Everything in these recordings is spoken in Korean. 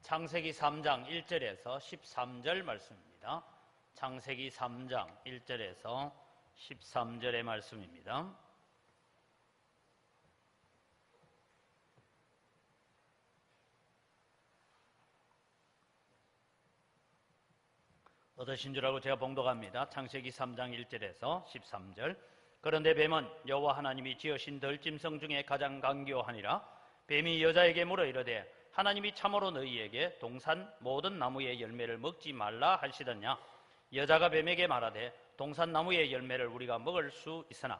창세기 3장 1절에서 13절 말씀입니다. 창세기 3장 1절에서 13절의 말씀입니다. 얻으신 줄 알고 제가 봉독합니다. 창세기 3장 1절에서 13절. 그런데 뱀은 여호와 하나님이 지으신 들짐승 중에 가장 강교하니라. 뱀이 여자에게 물어 이르되 하나님이 참으로 너희에게 동산 모든 나무의 열매를 먹지 말라 하시더냐. 여자가 뱀에게 말하되 동산 나무의 열매를 우리가 먹을 수 있으나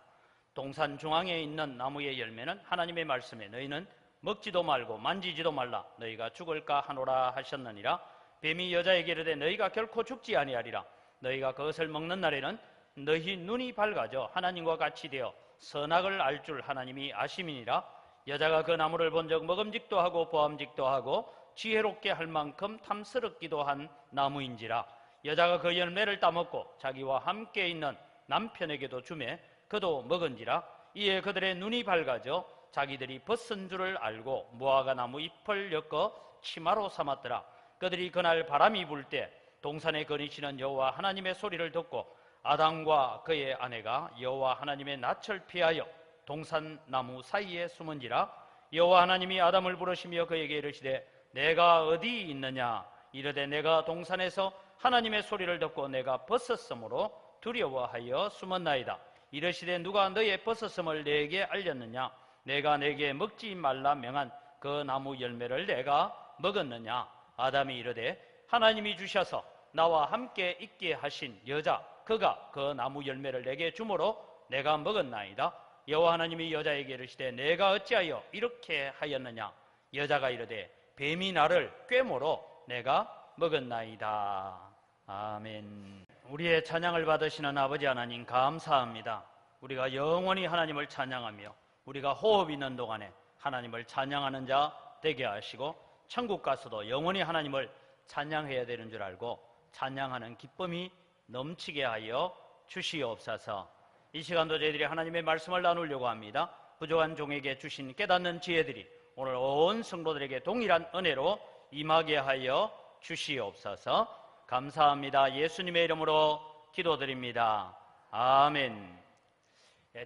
동산 중앙에 있는 나무의 열매는 하나님의 말씀에 너희는 먹지도 말고 만지지도 말라 너희가 죽을까 하노라 하셨느니라. 뱀이 여자에게 이르되 너희가 결코 죽지 아니하리라. 너희가 그것을 먹는 날에는 너희 눈이 밝아져 하나님과 같이 되어 선악을 알 줄 하나님이 아심이니라. 여자가 그 나무를 본즉 먹음직도 하고 보암직도 하고 지혜롭게 할 만큼 탐스럽기도 한 나무인지라. 여자가 그 열매를 따먹고 자기와 함께 있는 남편에게도 주매 그도 먹은지라. 이에 그들의 눈이 밝아져 자기들이 벗은 줄을 알고 무화과 나무 잎을 엮어 치마로 삼았더라. 그들이 그날 바람이 불 때 동산에 거니시는 여호와 하나님의 소리를 듣고 아담과 그의 아내가 여호와 하나님의 낯을 피하여 동산 나무 사이에 숨은지라. 여호와 하나님이 아담을 부르시며 그에게 이르시되 내가 어디 있느냐. 이르되 내가 동산에서 하나님의 소리를 듣고 내가 벗었으므로 두려워하여 숨었나이다. 이르시되 누가 너의 벗었음을 내게 알렸느냐. 내가 내게 먹지 말라 명한 그 나무 열매를 내가 먹었느냐. 아담이 이르되 하나님이 주셔서 나와 함께 있게 하신 여자 그가 그 나무 열매를 내게 주므로 내가 먹었나이다. 여호와 하나님이 여자에게 이르시되 내가 어찌하여 이렇게 하였느냐. 여자가 이르되 뱀이 나를 꾀모로 내가 먹었나이다. 아멘. 우리의 찬양을 받으시는 아버지 하나님 감사합니다. 우리가 영원히 하나님을 찬양하며 우리가 호흡 있는 동안에 하나님을 찬양하는 자 되게 하시고 천국 가서도 영원히 하나님을 찬양해야 되는 줄 알고 찬양하는 기쁨이 넘치게 하여 주시옵소서. 이 시간도 저희들이 하나님의 말씀을 나누려고 합니다. 부족한 종에게 주신 깨닫는 지혜들이 오늘 온 성도들에게 동일한 은혜로 임하게 하여 주시옵소서. 감사합니다. 예수님의 이름으로 기도드립니다. 아멘.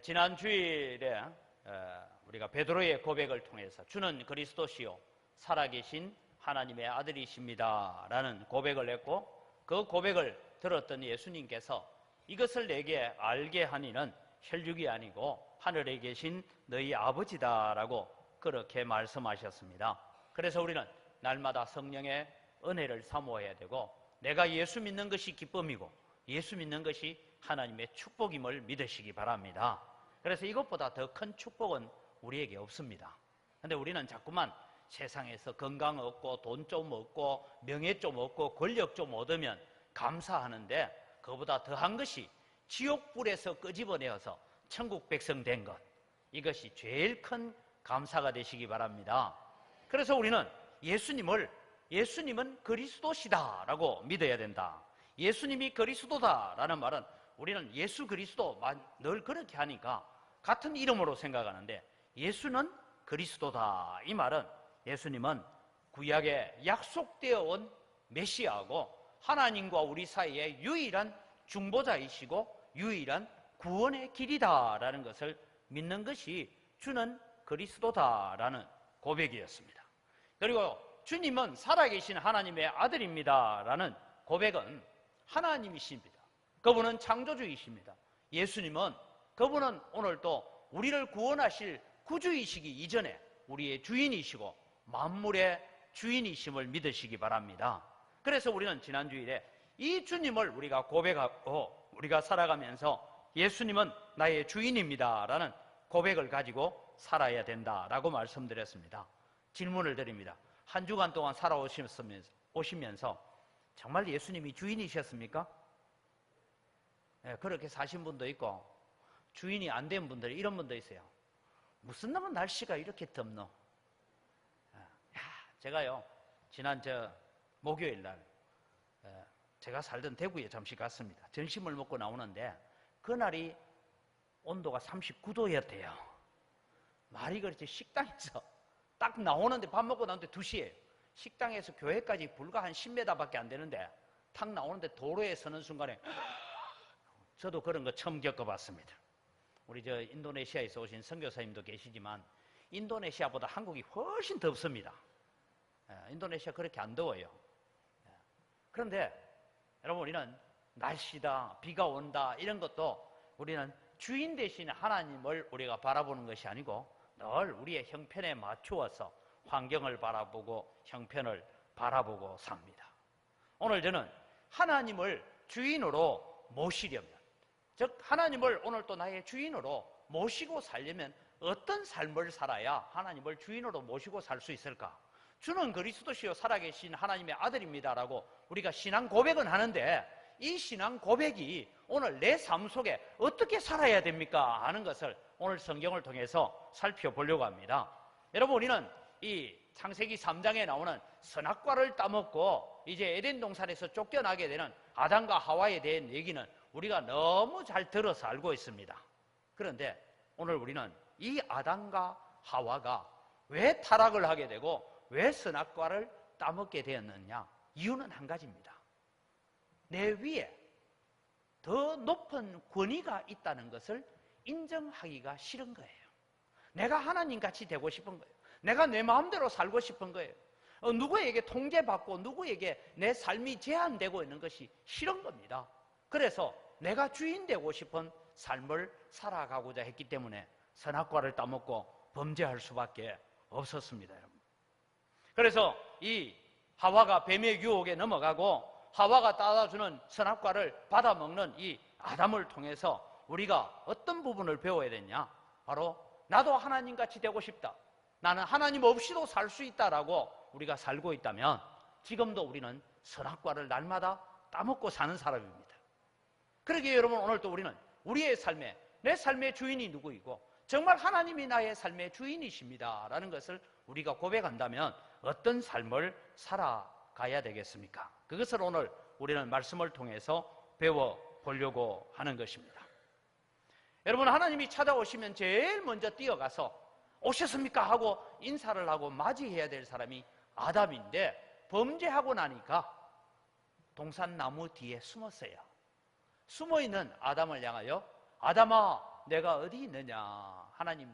지난 주일에 우리가 베드로의 고백을 통해서 주는 그리스도시요 살아계신 하나님의 아들이십니다 라는 고백을 했고, 그 고백을 들었던 예수님께서 이것을 내게 알게 하니는 혈육이 아니고 하늘에 계신 너희 아버지다라고 그렇게 말씀하셨습니다. 그래서 우리는 날마다 성령의 은혜를 사모해야 되고 내가 예수 믿는 것이 기쁨이고 예수 믿는 것이 하나님의 축복임을 믿으시기 바랍니다. 그래서 이것보다 더 큰 축복은 우리에게 없습니다. 그런데 우리는 자꾸만 세상에서 건강 얻고 돈 좀 얻고 명예 좀 얻고 권력 좀 얻으면 감사하는데 그보다 더한 것이 지옥불에서 끄집어내어서 천국 백성 된 것, 이것이 제일 큰 감사가 되시기 바랍니다. 그래서 우리는 예수님은 그리스도시다라고 믿어야 된다. 예수님이 그리스도다라는 말은 우리는 예수 그리스도 늘 그렇게 하니까 같은 이름으로 생각하는데 예수는 그리스도다. 이 말은 예수님은 구약에 약속되어 온 메시아고 하나님과 우리 사이에 유일한 중보자이시고 유일한 구원의 길이다라는 것을 믿는 것이 주는 그리스도다라는 고백이었습니다. 그리고 주님은 살아계신 하나님의 아들입니다라는 고백은 하나님이십니다. 그분은 창조주이십니다. 예수님은 그분은 오늘도 우리를 구원하실 구주이시기 이전에 우리의 주인이시고 만물의 주인이심을 믿으시기 바랍니다. 그래서 우리는 지난 주일에 이 주님을 우리가 고백하고 우리가 살아가면서 예수님은 나의 주인입니다 라는 고백을 가지고 살아야 된다라고 말씀드렸습니다. 질문을 드립니다. 한 주간 동안 살아오시면서 정말 예수님이 주인이셨습니까? 네, 그렇게 사신 분도 있고 주인이 안 된 분들, 이런 분도 있어요. 무슨 놈은 날씨가 이렇게 덥노? 제가요 지난 목요일 날 제가 살던 대구에 잠시 갔습니다. 점심을 먹고 나오는데 그날이 온도가 39도였대요. 말이 그렇지 식당에서 딱 나오는데 밥 먹고 나오는데 2시에 식당에서 교회까지 불과 한 10m밖에 안 되는데 탁 나오는데 도로에 서는 순간에 저도 그런 거 처음 겪어봤습니다. 우리 저 인도네시아에서 오신 선교사님도 계시지만 인도네시아보다 한국이 훨씬 덥습니다. 인도네시아 그렇게 안 더워요. 그런데 여러분, 우리는 날씨다, 비가 온다 이런 것도 우리는 주인 대신 하나님을 우리가 바라보는 것이 아니고 늘 우리의 형편에 맞추어서 환경을 바라보고 형편을 바라보고 삽니다. 오늘 저는 하나님을 주인으로 모시려면, 즉 하나님을 오늘 또 나의 주인으로 모시고 살려면 어떤 삶을 살아야 하나님을 주인으로 모시고 살 수 있을까? 주는 그리스도시요 살아계신 하나님의 아들입니다라고 우리가 신앙 고백은 하는데 이 신앙 고백이 오늘 내 삶 속에 어떻게 살아야 됩니까? 하는 것을 오늘 성경을 통해서 살펴보려고 합니다. 여러분, 우리는 이 창세기 3장에 나오는 선악과를 따먹고 이제 에덴 동산에서 쫓겨나게 되는 아담과 하와에 대한 얘기는 우리가 너무 잘 들어서 알고 있습니다. 그런데 오늘 우리는 이 아담과 하와가 왜 타락을 하게 되고 왜 선악과를 따먹게 되었느냐? 이유는 한 가지입니다. 내 위에 더 높은 권위가 있다는 것을 인정하기가 싫은 거예요. 내가 하나님같이 되고 싶은 거예요. 내가 내 마음대로 살고 싶은 거예요. 누구에게 통제받고 누구에게 내 삶이 제한되고 있는 것이 싫은 겁니다. 그래서 내가 주인 되고 싶은 삶을 살아가고자 했기 때문에 선악과를 따먹고 범죄할 수밖에 없었습니다, 여러분. 그래서 이 하와가 뱀의 유혹에 넘어가고 하와가 따라주는 선악과를 받아먹는 이 아담을 통해서 우리가 어떤 부분을 배워야 되냐? 바로 나도 하나님같이 되고 싶다, 나는 하나님 없이도 살 수 있다라고 우리가 살고 있다면 지금도 우리는 선악과를 날마다 따먹고 사는 사람입니다. 그러기에 여러분, 오늘 또 우리는 우리의 삶에, 내 삶의 주인이 누구이고 정말 하나님이 나의 삶의 주인이십니다 라는 것을 우리가 고백한다면 어떤 삶을 살아가야 되겠습니까? 그것을 오늘 우리는 말씀을 통해서 배워보려고 하는 것입니다. 여러분, 하나님이 찾아오시면 제일 먼저 뛰어가서 오셨습니까? 하고 인사를 하고 맞이해야 될 사람이 아담인데 범죄하고 나니까 동산나무 뒤에 숨었어요. 숨어있는 아담을 향하여 아담아, 내가 어디 있느냐? 하나님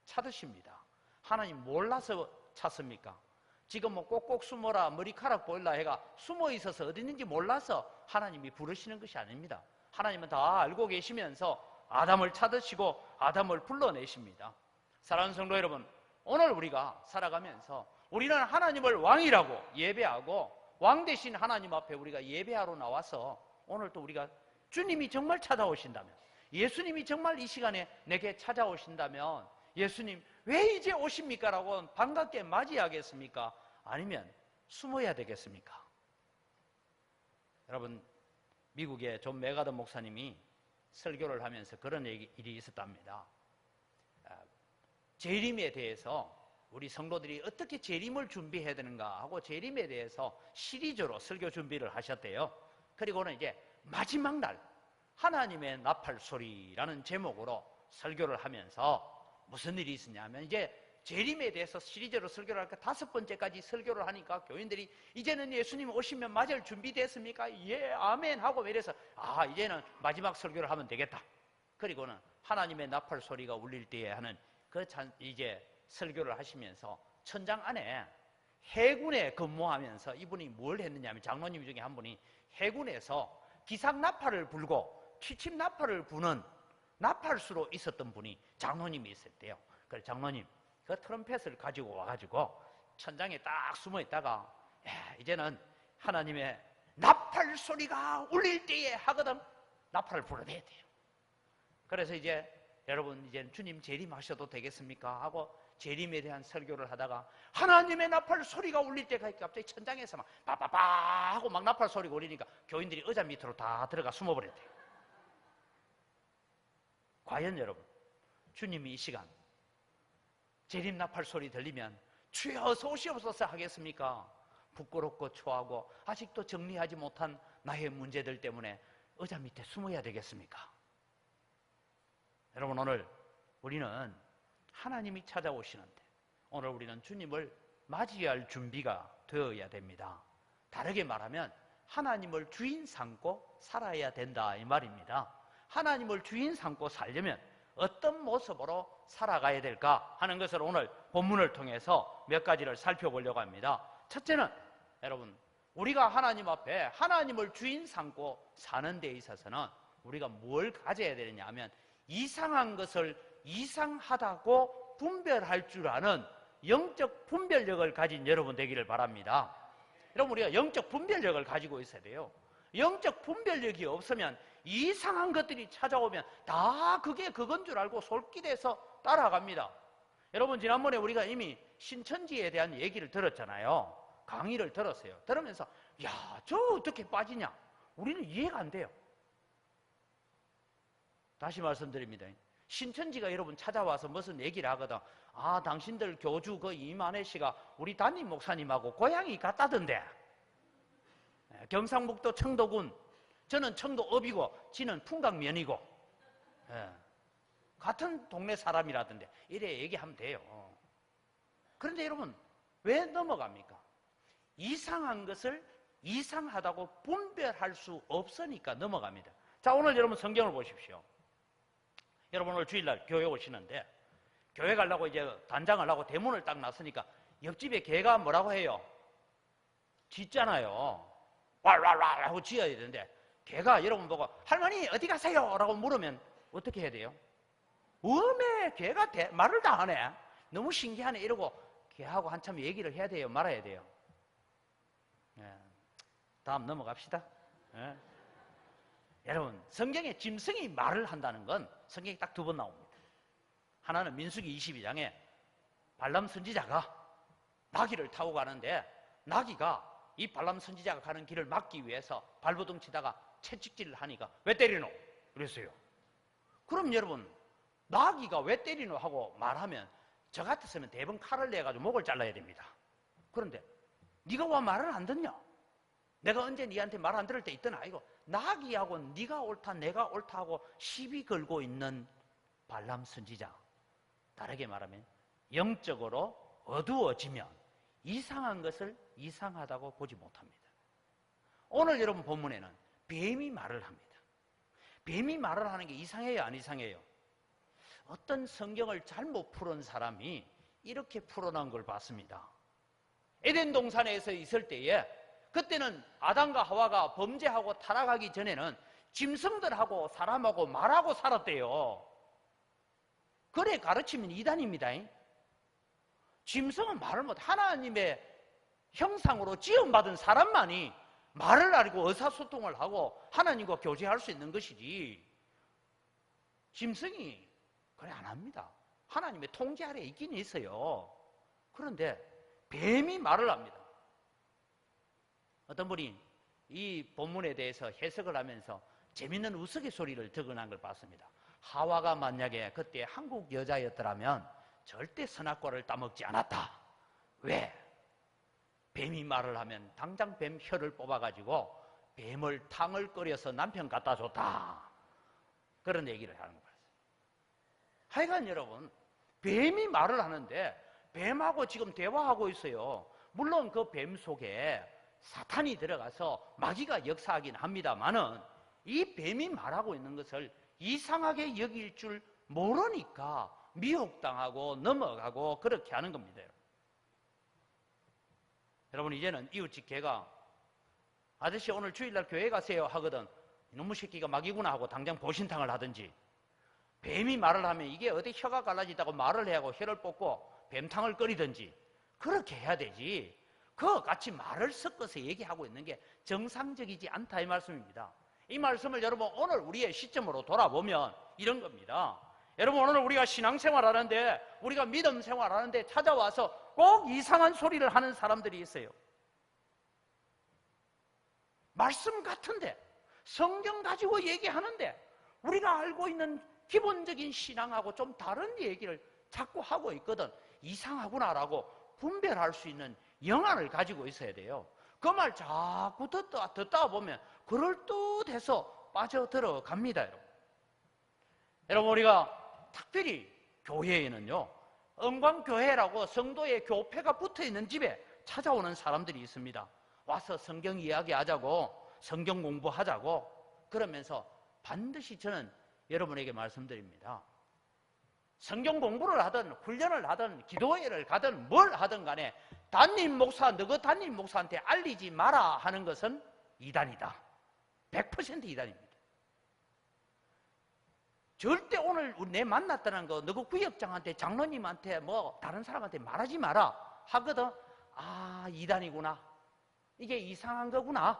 찾으십니다. 하나님 몰라서 찾습니까? 지금 뭐 꼭꼭 숨어라, 머리카락 보일라 해가 숨어 있어서 어디 있는지 몰라서 하나님이 부르시는 것이 아닙니다. 하나님은 다 알고 계시면서 아담을 찾으시고 아담을 불러내십니다. 사랑하는 성도 여러분, 오늘 우리가 살아가면서 우리는 하나님을 왕이라고 예배하고 왕 대신 하나님 앞에 우리가 예배하러 나와서 오늘 또 우리가 주님이 정말 찾아오신다면, 예수님이 정말 이 시간에 내게 찾아오신다면 예수님 왜 이제 오십니까? 라고 반갑게 맞이하겠습니까? 아니면 숨어야 되겠습니까? 여러분, 미국의 존 메가더 목사님이 설교를 하면서 그런 일이 있었답니다. 재림에 대해서 우리 성도들이 어떻게 재림을 준비해야 되는가 하고 재림에 대해서 시리즈로 설교 준비를 하셨대요. 그리고는 이제 마지막 날 하나님의 나팔 소리라는 제목으로 설교를 하면서 무슨 일이 있었냐면 이제 재림에 대해서 시리즈로 설교를 하니까 5번째까지 설교를 하니까 교인들이 이제는 예수님 오시면 맞을 준비됐습니까? 예, 아멘 하고 이래서 이제는 마지막 설교를 하면 되겠다. 그리고는 하나님의 나팔 소리가 울릴 때에 하는 이제 설교를 하시면서 천장 안에 해군에 근무하면서 이분이 뭘 했느냐면 장로님 중에 한 분이 해군에서 기상 나팔을 불고 취침 나팔을 부는 나팔수로 있었던 분이 장로님이 있었대요. 그래서 장로님, 그 트럼펫을 가지고 와가지고 천장에 딱 숨어 있다가 이제는 하나님의 나팔 소리가 울릴 때에 하거든 나팔을 불어내야 돼요. 그래서 이제 여러분, 이제 주님 재림하셔도 되겠습니까? 하고 재림에 대한 설교를 하다가 하나님의 나팔 소리가 울릴 때가 갑자기 천장에서 막 빠빠빠 하고 막 나팔 소리가 울리니까 교인들이 의자 밑으로 다 들어가 숨어버렸대요. 과연 여러분, 주님이 이 시간 재림 나팔 소리 들리면 주여 어서 오시옵소서 하겠습니까? 부끄럽고 초하고 아직도 정리하지 못한 나의 문제들 때문에 의자 밑에 숨어야 되겠습니까? 여러분, 오늘 우리는 하나님이 찾아오시는데 오늘 우리는 주님을 맞이할 준비가 되어야 됩니다. 다르게 말하면 하나님을 주인 삼고 살아야 된다 이 말입니다. 하나님을 주인 삼고 살려면 어떤 모습으로 살아가야 될까 하는 것을 오늘 본문을 통해서 몇 가지를 살펴보려고 합니다. 첫째는 여러분, 우리가 하나님 앞에 하나님을 주인 삼고 사는 데 있어서는 우리가 뭘 가져야 되느냐 하면 이상한 것을 이상하다고 분별할 줄 아는 영적 분별력을 가진 여러분 되기를 바랍니다. 여러분, 우리가 영적 분별력을 가지고 있어야 돼요. 영적 분별력이 없으면 이상한 것들이 찾아오면 다 그게 그건 줄 알고 솔깃해서 따라갑니다. 여러분, 지난번에 우리가 이미 신천지에 대한 얘기를 들었잖아요. 강의를 들었어요. 들으면서 야, 저 어떻게 빠지냐? 우리는 이해가 안 돼요. 다시 말씀드립니다. 신천지가 여러분 찾아와서 무슨 얘기를 하거든. 아, 당신들 교주 그 이만혜 씨가 우리 담임 목사님하고 고향이 같다던데. 경상북도 청도군, 저는 청도읍이고 지는 풍각면이고 같은 동네 사람이라던데 이래 얘기하면 돼요. 그런데 여러분, 왜 넘어갑니까? 이상한 것을 이상하다고 분별할 수 없으니까 넘어갑니다. 자, 오늘 여러분 성경을 보십시오. 여러분 오늘 주일날 교회 오시는데 교회 가려고 이제 단장을 하고 대문을 딱 놨으니까 옆집에 개가 뭐라고 해요? 짖잖아요. 왈왈왈 하고 짖어야 되는데 개가 여러분 보고 할머니 어디 가세요? 라고 물으면 어떻게 해야 돼요? 어메 개가 말을 다 하네. 너무 신기하네 이러고 개하고 한참 얘기를 해야 돼요? 말아야 돼요? 다음 넘어갑시다. 여러분, 성경에 짐승이 말을 한다는 건 성경에 딱 두 번 나옵니다. 하나는 민수기 22장에 발람 선지자가 나귀를 타고 가는데 나귀가 이 발람 선지자가 가는 길을 막기 위해서 발버둥 치다가 채찍질을 하니까 왜 때리노? 그랬어요. 그럼 여러분, 나귀가 왜 때리노 하고 말하면 저 같았으면 대번 칼을 내가지고 목을 잘라야 됩니다. 그런데 네가 왜 말을 안 듣냐? 내가 언제 네한테 말 안 들을 때 있더나? 이거 나귀하고 네가 옳다 내가 옳다 하고 시비 걸고 있는 발람 선지자. 다르게 말하면 영적으로 어두워지면 이상한 것을 이상하다고 보지 못합니다. 오늘 여러분 본문에는 뱀이 말을 합니다. 뱀이 말을 하는 게 이상해요, 안 이상해요? 어떤 성경을 잘못 풀은 사람이 이렇게 풀어놓은 걸 봤습니다. 에덴 동산에서 있을 때에 그때는 아담과 하와가 범죄하고 타락하기 전에는 짐승들하고 사람하고 말하고 살았대요. 그래 가르치면 이단입니다. 짐승은 말을 못, 하나님의 형상으로 지음받은 사람만이 말을 알고 의사소통을 하고 하나님과 교제할 수 있는 것이지 짐승이 그래 안 합니다. 하나님의 통제 아래 있긴 있어요. 그런데 뱀이 말을 합니다. 어떤 분이 이 본문에 대해서 해석을 하면서 재밌는 우스갯소리를 적어낸 걸 봤습니다. 하와가 만약에 그때 한국 여자였더라면 절대 선악과를 따먹지 않았다. 왜? 뱀이 말을 하면 당장 뱀 혀를 뽑아가지고 뱀을 탕을 끓여서 남편 갖다 줬다. 그런 얘기를 하는 거예요. 하여간 여러분, 뱀이 말을 하는데 뱀하고 지금 대화하고 있어요. 물론 그 뱀 속에 사탄이 들어가서 마귀가 역사하긴 합니다만은 이 뱀이 말하고 있는 것을 이상하게 여길 줄 모르니까 미혹당하고 넘어가고 그렇게 하는 겁니다. 여러분, 이제는 이웃집 개가 아저씨 오늘 주일날 교회 가세요 하거든. 이놈의 새끼가 마귀구나 하고 당장 보신탕을 하든지, 뱀이 말을 하면 이게 어디 혀가 갈라지다고 말을 해야 하고 혀를 뽑고 뱀탕을 끓이든지 그렇게 해야 되지, 그거 같이 말을 섞어서 얘기하고 있는 게 정상적이지 않다 이 말씀입니다. 이 말씀을 여러분 오늘 우리의 시점으로 돌아보면 이런 겁니다. 여러분, 오늘 우리가 신앙생활하는데, 우리가 믿음 생활하는데 찾아와서 꼭 이상한 소리를 하는 사람들이 있어요. 말씀 같은데, 성경 가지고 얘기하는데 우리가 알고 있는 기본적인 신앙하고 좀 다른 얘기를 자꾸 하고 있거든. 이상하구나라고 분별할 수 있는 영안을 가지고 있어야 돼요. 그 말 자꾸 듣다 보면 그럴듯해서 빠져들어갑니다. 여러분, 우리가 특별히 교회에는요, 은광교회라고 성도의 교패가 붙어있는 집에 찾아오는 사람들이 있습니다. 와서 성경 이야기하자고, 성경 공부하자고, 그러면서 반드시 저는 여러분에게 말씀드립니다. 성경 공부를 하든 훈련을 하든 기도회를 가든 뭘 하든 간에 담임 목사, 너그 담임 목사한테 알리지 마라 하는 것은 이단이다. 100% 이단입니다. 절대 오늘 내 만났다는 거 너그 구역장한테, 장로님한테, 뭐 다른 사람한테 말하지 마라 하거든. 아, 이단이구나, 이게 이상한 거구나,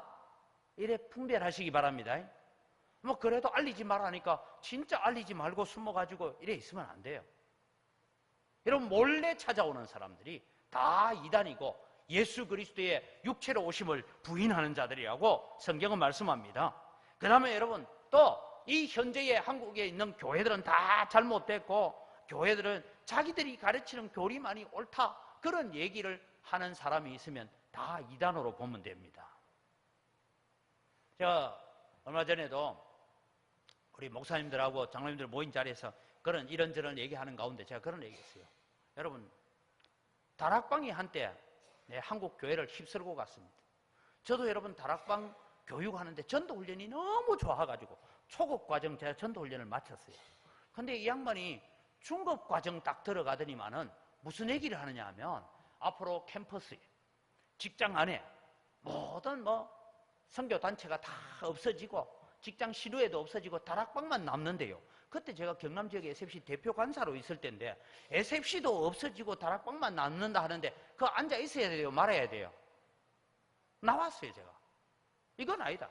이래 분별하시기 바랍니다. 뭐 그래도 알리지 말라니까 진짜 알리지 말고 숨어가지고 이래 있으면 안 돼요. 여러분, 몰래 찾아오는 사람들이 다 이단이고 예수 그리스도의 육체로 오심을 부인하는 자들이라고 성경은 말씀합니다. 그 다음에 여러분, 또 이 현재의 한국에 있는 교회들은 다 잘못됐고, 교회들은 자기들이 가르치는 교리만이 옳다, 그런 얘기를 하는 사람이 있으면 다 이단으로 보면 됩니다. 제가 얼마 전에도 우리 목사님들하고 장로님들 모인 자리에서 그런 이런저런 얘기하는 가운데 제가 그런 얘기했어요. 여러분, 다락방이 한때 한국 교회를 휩쓸고 갔습니다. 저도 여러분 다락방 교육하는데 전도훈련이 너무 좋아가지고 초급 과정 제가 전도훈련을 마쳤어요. 근데 이 양반이 중급 과정 딱 들어가더니만은 무슨 얘기를 하느냐 하면, 앞으로 캠퍼스에, 직장 안에 모든 선교단체가 다 없어지고 직장 시루에도 없어지고 다락방만 남는데요. 그때 제가 경남 지역에 SFC 대표 간사로 있을 때인데, SFC도 없어지고 다락방만 남는다 하는데 그거 앉아 있어야 돼요, 말아야 돼요? 나왔어요. 제가 이건 아니다.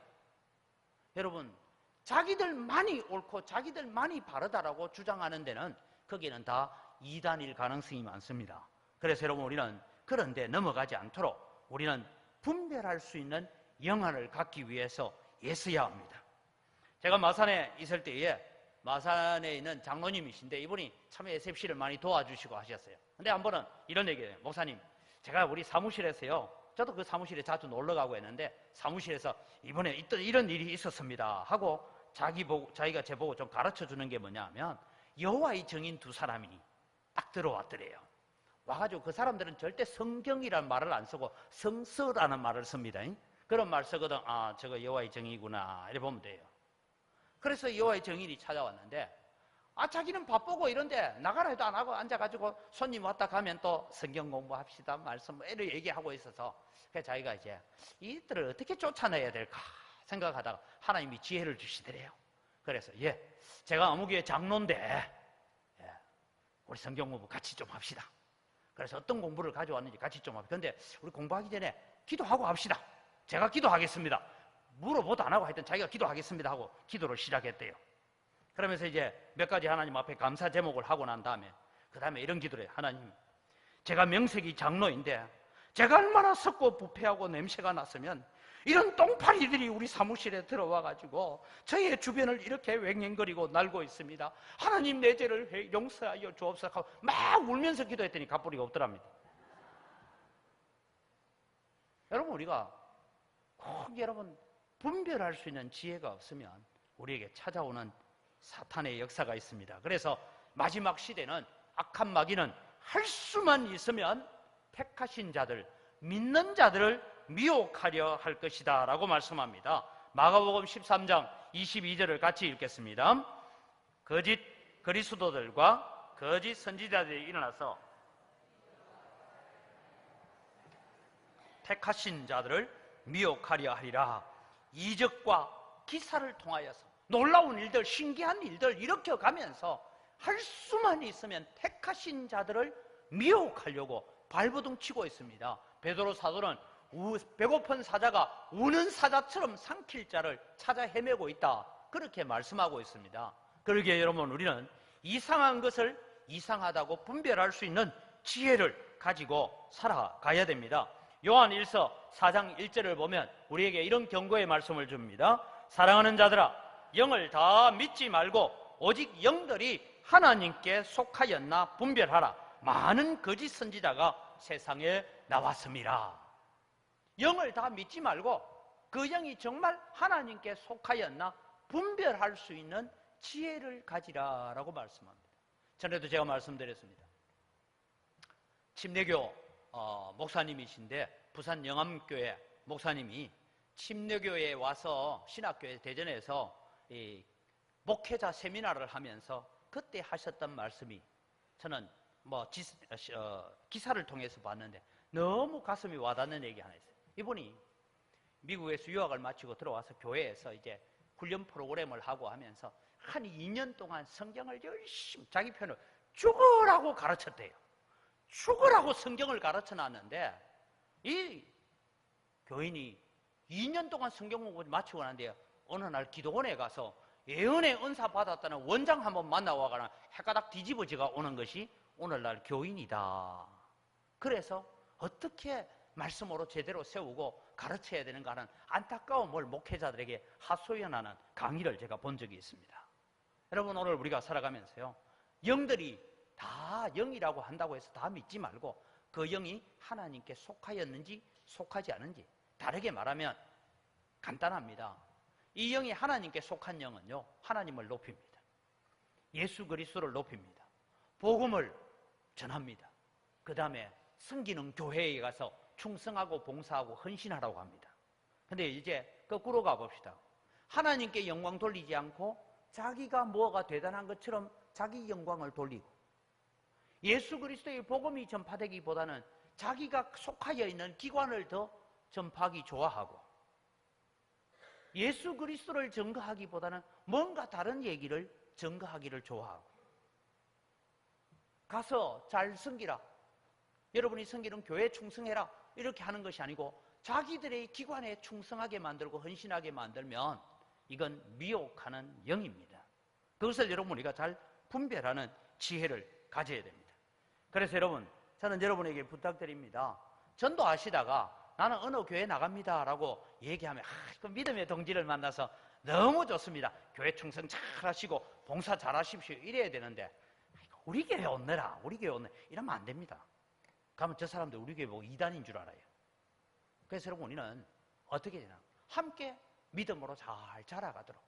여러분, 자기들만이 옳고 자기들만이 바르다라고 주장하는 데는 거기는 다 이단일 가능성이 많습니다. 그래서 여러분, 우리는 그런 데 넘어가지 않도록 우리는 분별할 수 있는 영안을 갖기 위해서 애써야 합니다. 제가 마산에 있을 때에 마산에 있는 장로님이신데 이분이 참 SFC를 많이 도와주시고 하셨어요. 근데 한 번은 이런 얘기예요. 목사님, 제가 우리 사무실에서요, 저도 그 사무실에 자주 놀러 가고 했는데 사무실에서 이번에 이런 일이 있었습니다 하고 자기가 제보고 좀 가르쳐 주는 게 뭐냐 하면, 여호와의 증인 두 사람이 딱 들어왔더래요. 와가지고 그 사람들은 절대 성경이라는 말을 안 쓰고 성서라는 말을 씁니다. 그런 말 쓰거든. 아, 저거 여호와의 증인이구나, 이렇게 보면 돼요. 그래서 여호와의 증인이 찾아왔는데, 자기는 바쁘고 이런데 나가라 해도 안 하고 앉아가지고 손님 왔다 가면 또 성경 공부합시다, 말씀 이렇게 얘기하고 있어서, 그래서 자기가 이제 이들을 어떻게 쫓아내야 될까 생각하다가 하나님이 지혜를 주시더래요. 그래서 제가 어묵교회 장로인데 우리 성경 공부 같이 좀 합시다. 그래서 어떤 공부를 가져왔는지 같이 좀 합시다. 근데 우리 공부하기 전에 기도하고 합시다. 제가 기도하겠습니다. 물어보도 안 하고 하여튼 자기가 기도하겠습니다 하고 기도를 시작했대요. 그러면서 이제 몇 가지 하나님 앞에 감사 제목을 하고 난 다음에 그 다음에 이런 기도를 해요. 하나님, 제가 명색이 장로인데 제가 얼마나 썩고 부패하고 냄새가 났으면 이런 똥파리들이 우리 사무실에 들어와가지고 저의 주변을 이렇게 웽웽거리고 날고 있습니다. 하나님, 내 죄를 용서하여 주옵소서 하고 막 울면서 기도했더니 갑부리가 없더랍니다. 여러분, 우리가 꼭 여러분 분별할 수 있는 지혜가 없으면 우리에게 찾아오는 사탄의 역사가 있습니다. 그래서 마지막 시대는 악한 마귀는 할 수만 있으면 택하신 자들, 믿는 자들을 미혹하려 할 것이다 라고 말씀합니다. 마가복음 13장 22절을 같이 읽겠습니다. 거짓 그리스도들과 거짓 선지자들이 일어나서 택하신 자들을 미혹하려 하리라. 이적과 기사를 통하여서 놀라운 일들, 신기한 일들 일으켜가면서 할 수만 있으면 택하신 자들을 미혹하려고 발버둥 치고 있습니다. 베드로 사도는 배고픈 사자가 우는 사자처럼 삼킬 자를 찾아 헤매고 있다, 그렇게 말씀하고 있습니다. 그러기에 여러분, 우리는 이상한 것을 이상하다고 분별할 수 있는 지혜를 가지고 살아가야 됩니다. 요한 1서 4장 1절을 보면 우리에게 이런 경고의 말씀을 줍니다. 사랑하는 자들아, 영을 다 믿지 말고 오직 영들이 하나님께 속하였나 분별하라. 많은 거짓 선지자가 세상에 나왔습니다. 영을 다 믿지 말고 그 영이 정말 하나님께 속하였나 분별할 수 있는 지혜를 가지라라고 말씀합니다. 전에도 제가 말씀드렸습니다. 침례교 목사님이신데 부산 영암교회 목사님이 침례교회에 와서 신학교에 대전에서 이 목회자 세미나를 하면서 그때 하셨던 말씀이 저는 기사를 통해서 봤는데 너무 가슴이 와닿는 얘기 하나 있어요. 이분이 미국에서 유학을 마치고 들어와서 교회에서 이제 훈련 프로그램을 하고 하면서 한 2년 동안 성경을 열심히 자기 편을 죽으라고 가르쳤대요. 죽으라고 성경을 가르쳐 놨는데 이 교인이 2년 동안 성경 공부를 마치고 나는데 어느 날 기도원에 가서 예언의 은사 받았다는 원장 한번 만나와가나 해가닥 뒤집어지가 오는 것이 오늘날 교인이다. 그래서 어떻게 말씀으로 제대로 세우고 가르쳐야 되는가 하는 안타까움을 목회자들에게 하소연하는 강의를 제가 본 적이 있습니다. 여러분, 오늘 우리가 살아가면서요, 영들이 다 영이라고 한다고 해서 다 믿지 말고 그 영이 하나님께 속하였는지 속하지 않은지, 다르게 말하면 간단합니다. 이 영이 하나님께 속한 영은요, 하나님을 높입니다. 예수 그리스도를 높입니다. 복음을 전합니다. 그 다음에 섬기는 교회에 가서 충성하고 봉사하고 헌신하라고 합니다. 근데 이제 거꾸로 가봅시다. 하나님께 영광 돌리지 않고 자기가 뭐가 대단한 것처럼 자기 영광을 돌리고, 예수 그리스도의 복음이 전파되기보다는 자기가 속하여 있는 기관을 더 전파하기 좋아하고, 예수 그리스도를 증거하기보다는 뭔가 다른 얘기를 증거하기를 좋아하고, 가서 잘 섬기라, 여러분이 섬기는 교회에 충성해라, 이렇게 하는 것이 아니고 자기들의 기관에 충성하게 만들고 헌신하게 만들면 이건 미혹하는 영입니다. 그것을 여러분 우리가 잘 분별하는 지혜를 가져야 됩니다. 그래서 여러분, 저는 여러분에게 부탁드립니다. 전도하시다가 나는 어느 교회 나갑니다 라고 얘기하면 그 믿음의 동지를 만나서 너무 좋습니다, 교회 충성 잘 하시고 봉사 잘 하십시오, 이래야 되는데 우리 교회 온내라, 우리 교회 온내, 이러면 안 됩니다. 가면 저 사람들 우리 교회 보고 이단인 줄 알아요. 그래서 여러분, 우리는 어떻게 되나, 함께 믿음으로 잘 자라가도록,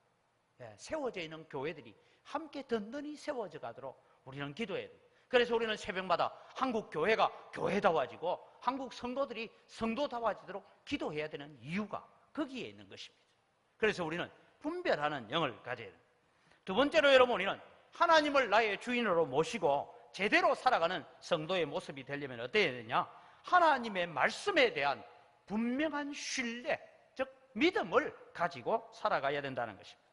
세워져 있는 교회들이 함께 든든히 세워져 가도록 우리는 기도해야 돼요. 그래서 우리는 새벽마다 한국 교회가 교회다워지고 한국 성도들이 성도다워지도록 기도해야 되는 이유가 거기에 있는 것입니다. 그래서 우리는 분별하는 영을 가져야 됩니다. 두 번째로 여러분, 우리는 하나님을 나의 주인으로 모시고 제대로 살아가는 성도의 모습이 되려면 어때야 되냐? 하나님의 말씀에 대한 분명한 신뢰, 즉 믿음을 가지고 살아가야 된다는 것입니다.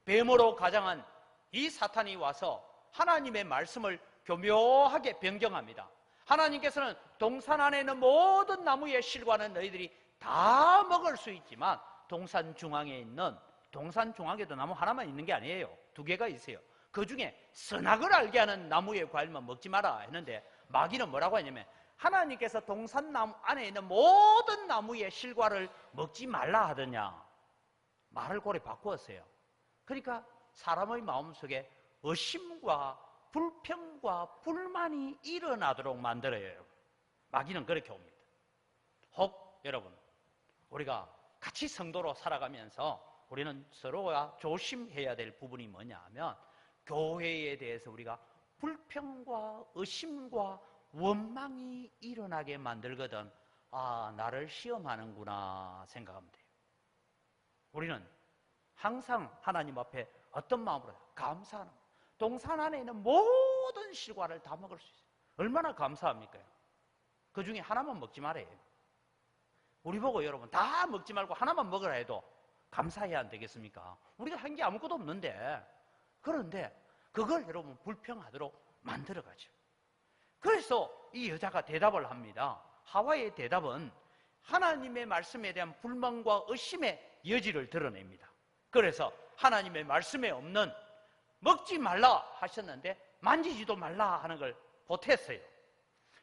뱀으로 가장한 이 사탄이 와서 하나님의 말씀을 교묘하게 변경합니다. 하나님께서는 동산 안에 있는 모든 나무의 실과는 너희들이 다 먹을 수 있지만 동산 중앙에 있는, 동산 중앙에도 나무 하나만 있는 게 아니에요. 두 개가 있어요. 그 중에 선악을 알게 하는 나무의 과일만 먹지 마라 했는데, 마귀는 뭐라고 하냐면 하나님께서 동산나무 안에 있는 모든 나무의 실과를 먹지 말라 하더냐, 말을 고래 바꾸었어요. 그러니까 사람의 마음속에 의심과 불평과 불만이 일어나도록 만들어요. 마귀는 그렇게 옵니다. 혹 여러분, 우리가 같이 성도로 살아가면서 우리는 서로가 조심해야 될 부분이 뭐냐 하면, 교회에 대해서 우리가 불평과 의심과 원망이 일어나게 만들거든 나를 시험하는구나 생각하면 돼요. 우리는 항상 하나님 앞에 어떤 마음으로 감사하는 거예요. 동산 안에 있는 모든 실과를 다 먹을 수 있어요. 얼마나 감사합니까? 그 중에 하나만 먹지 말아요. 우리 보고 여러분 다 먹지 말고 하나만 먹으라 해도 감사해야 안 되겠습니까? 우리가 한 게 아무것도 없는데. 그런데 그걸 여러분 불평하도록 만들어가죠. 그래서 이 여자가 대답을 합니다. 하와의 대답은 하나님의 말씀에 대한 불만과 의심의 여지를 드러냅니다. 그래서 하나님의 말씀에 없는 먹지 말라 하셨는데 만지지도 말라 하는 걸 보탰어요.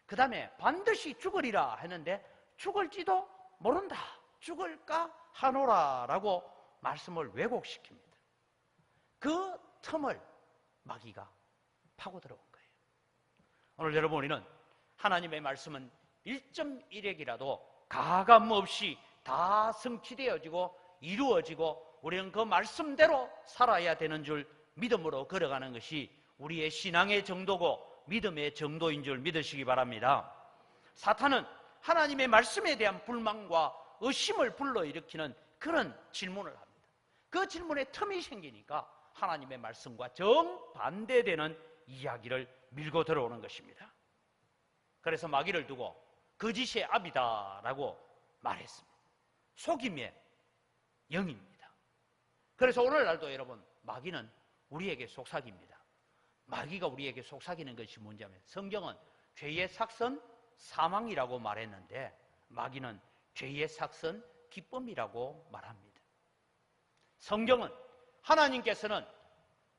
그 다음에 반드시 죽으리라 했는데 죽을지도 모른다, 죽을까 하노라라고 말씀을 왜곡시킵니다. 그 틈을 마귀가 파고 들어온 거예요. 오늘 여러분, 우리는 하나님의 말씀은 1.1핵이라도 가감없이 다 성취되어지고 이루어지고 우리는 그 말씀대로 살아야 되는 줄 믿음으로 걸어가는 것이 우리의 신앙의 정도고 믿음의 정도인 줄 믿으시기 바랍니다. 사탄은 하나님의 말씀에 대한 불만과 의심을 불러일으키는 그런 질문을 합니다. 그 질문에 틈이 생기니까 하나님의 말씀과 정반대되는 이야기를 밀고 들어오는 것입니다. 그래서 마귀를 두고 거짓의 아비다라고 말했습니다. 속임의 영입니다. 그래서 오늘날도 여러분, 마귀는 우리에게 속삭입니다. 마귀가 우리에게 속삭이는 것이 뭔지하면, 성경은 죄의 삭선 사망이라고 말했는데 마귀는 죄의 삭선 기쁨이라고 말합니다. 성경은 하나님께서는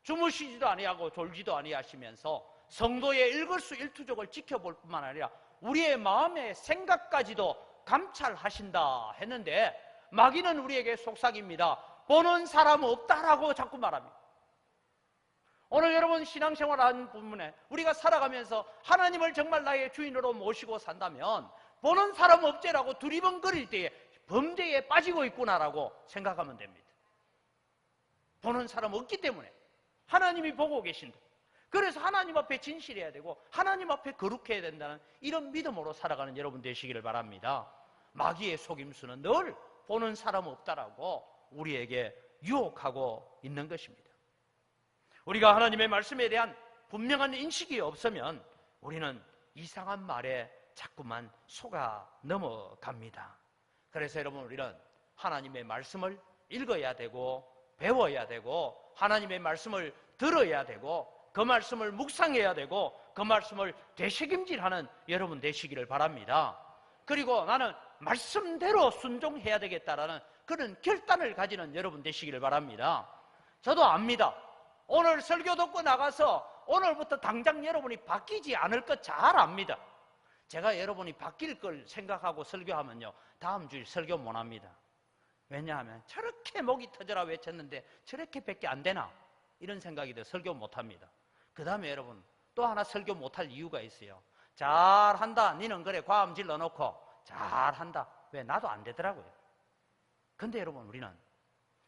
주무시지도 아니하고 졸지도 아니하시면서 성도의 일거수일투족을 지켜볼 뿐만 아니라 우리의 마음의 생각까지도 감찰하신다 했는데, 마귀는 우리에게 속삭입니다. 보는 사람 없다라고 자꾸 말합니다. 오늘 여러분 신앙생활하는 부분에 우리가 살아가면서 하나님을 정말 나의 주인으로 모시고 산다면 보는 사람 없제라고 두리번거릴 때에 범죄에 빠지고 있구나라고 생각하면 됩니다. 보는 사람 없기 때문에 하나님이 보고 계신다. 그래서 하나님 앞에 진실해야 되고 하나님 앞에 거룩해야 된다는 이런 믿음으로 살아가는 여러분 되시기를 바랍니다. 마귀의 속임수는 늘 보는 사람 없다라고 우리에게 유혹하고 있는 것입니다. 우리가 하나님의 말씀에 대한 분명한 인식이 없으면 우리는 이상한 말에 자꾸만 속아 넘어갑니다. 그래서 여러분, 우리는 하나님의 말씀을 읽어야 되고 배워야 되고 하나님의 말씀을 들어야 되고 그 말씀을 묵상해야 되고 그 말씀을 되새김질하는 여러분 되시기를 바랍니다. 그리고 나는 말씀대로 순종해야 되겠다라는 그런 결단을 가지는 여러분 되시기를 바랍니다. 저도 압니다. 오늘 설교 듣고 나가서 오늘부터 당장 여러분이 바뀌지 않을 것 잘 압니다. 제가 여러분이 바뀔 걸 생각하고 설교하면요, 다음 주에 설교 못 합니다. 왜냐하면 저렇게 목이 터져라 외쳤는데 저렇게밖에 안 되나, 이런 생각이 들어 설교 못 합니다. 그 다음에 여러분 또 하나 설교 못할 이유가 있어요. 잘한다, 니는 그래 과음 질러놓고 잘한다. 왜? 나도 안 되더라고요. 근데 여러분, 우리는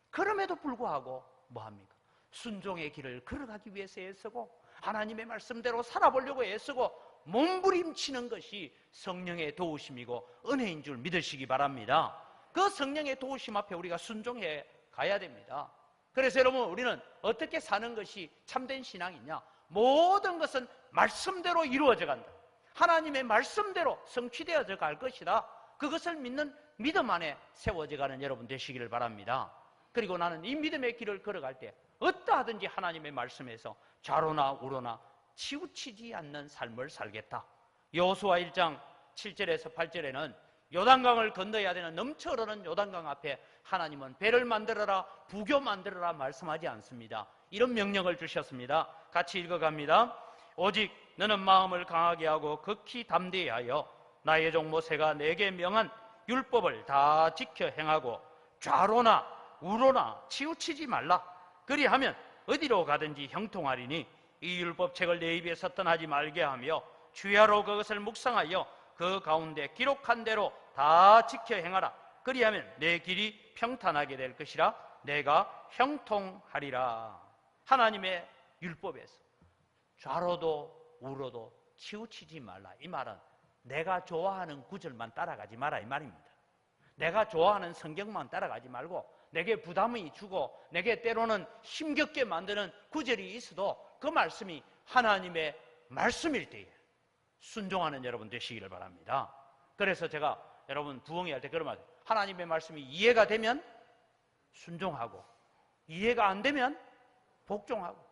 그럼에도 불구하고 뭐합니까? 순종의 길을 걸어가기 위해서 애쓰고 하나님의 말씀대로 살아보려고 애쓰고 몸부림치는 것이 성령의 도우심이고 은혜인 줄 믿으시기 바랍니다. 그 성령의 도우심 앞에 우리가 순종해 가야 됩니다. 그래서 여러분, 우리는 어떻게 사는 것이 참된 신앙이냐? 모든 것은 말씀대로 이루어져 간다. 하나님의 말씀대로 성취되어져 갈 것이다. 그것을 믿는 믿음 안에 세워져 가는 여러분 되시기를 바랍니다. 그리고 나는 이 믿음의 길을 걸어갈 때 어떠하든지 하나님의 말씀에서 좌로나 우로나 치우치지 않는 삶을 살겠다. 여호수아 1장 7절에서 8절에는 요단강을 건너야 되는 넘쳐 흐르는 요단강 앞에 하나님은 배를 만들어라, 부교 만들어라 말씀하지 않습니다. 이런 명령을 주셨습니다. 같이 읽어갑니다. 오직 너는 마음을 강하게 하고 극히 담대히 하여 나의 종 모세가 내게 명한 율법을 다 지켜 행하고 좌로나 우로나 치우치지 말라. 그리하면 어디로 가든지 형통하리니 이 율법책을 내 입에서 떠나지 말게 하며 주야로 그것을 묵상하여 그 가운데 기록한 대로 다 지켜 행하라. 그리하면 내 길이 평탄하게 될 것이라. 내가 형통하리라. 하나님의 율법에서 좌로도 우로도 치우치지 말라. 이 말은 내가 좋아하는 구절만 따라가지 마라 이 말입니다. 내가 좋아하는 성경만 따라가지 말고 내게 부담이 주고 내게 때로는 힘겹게 만드는 구절이 있어도 그 말씀이 하나님의 말씀일 때에 순종하는 여러분 되시기를 바랍니다. 그래서 제가 여러분 부흥회 할 때 그런 말, 하나님의 말씀이 이해가 되면 순종하고 이해가 안 되면 복종하고,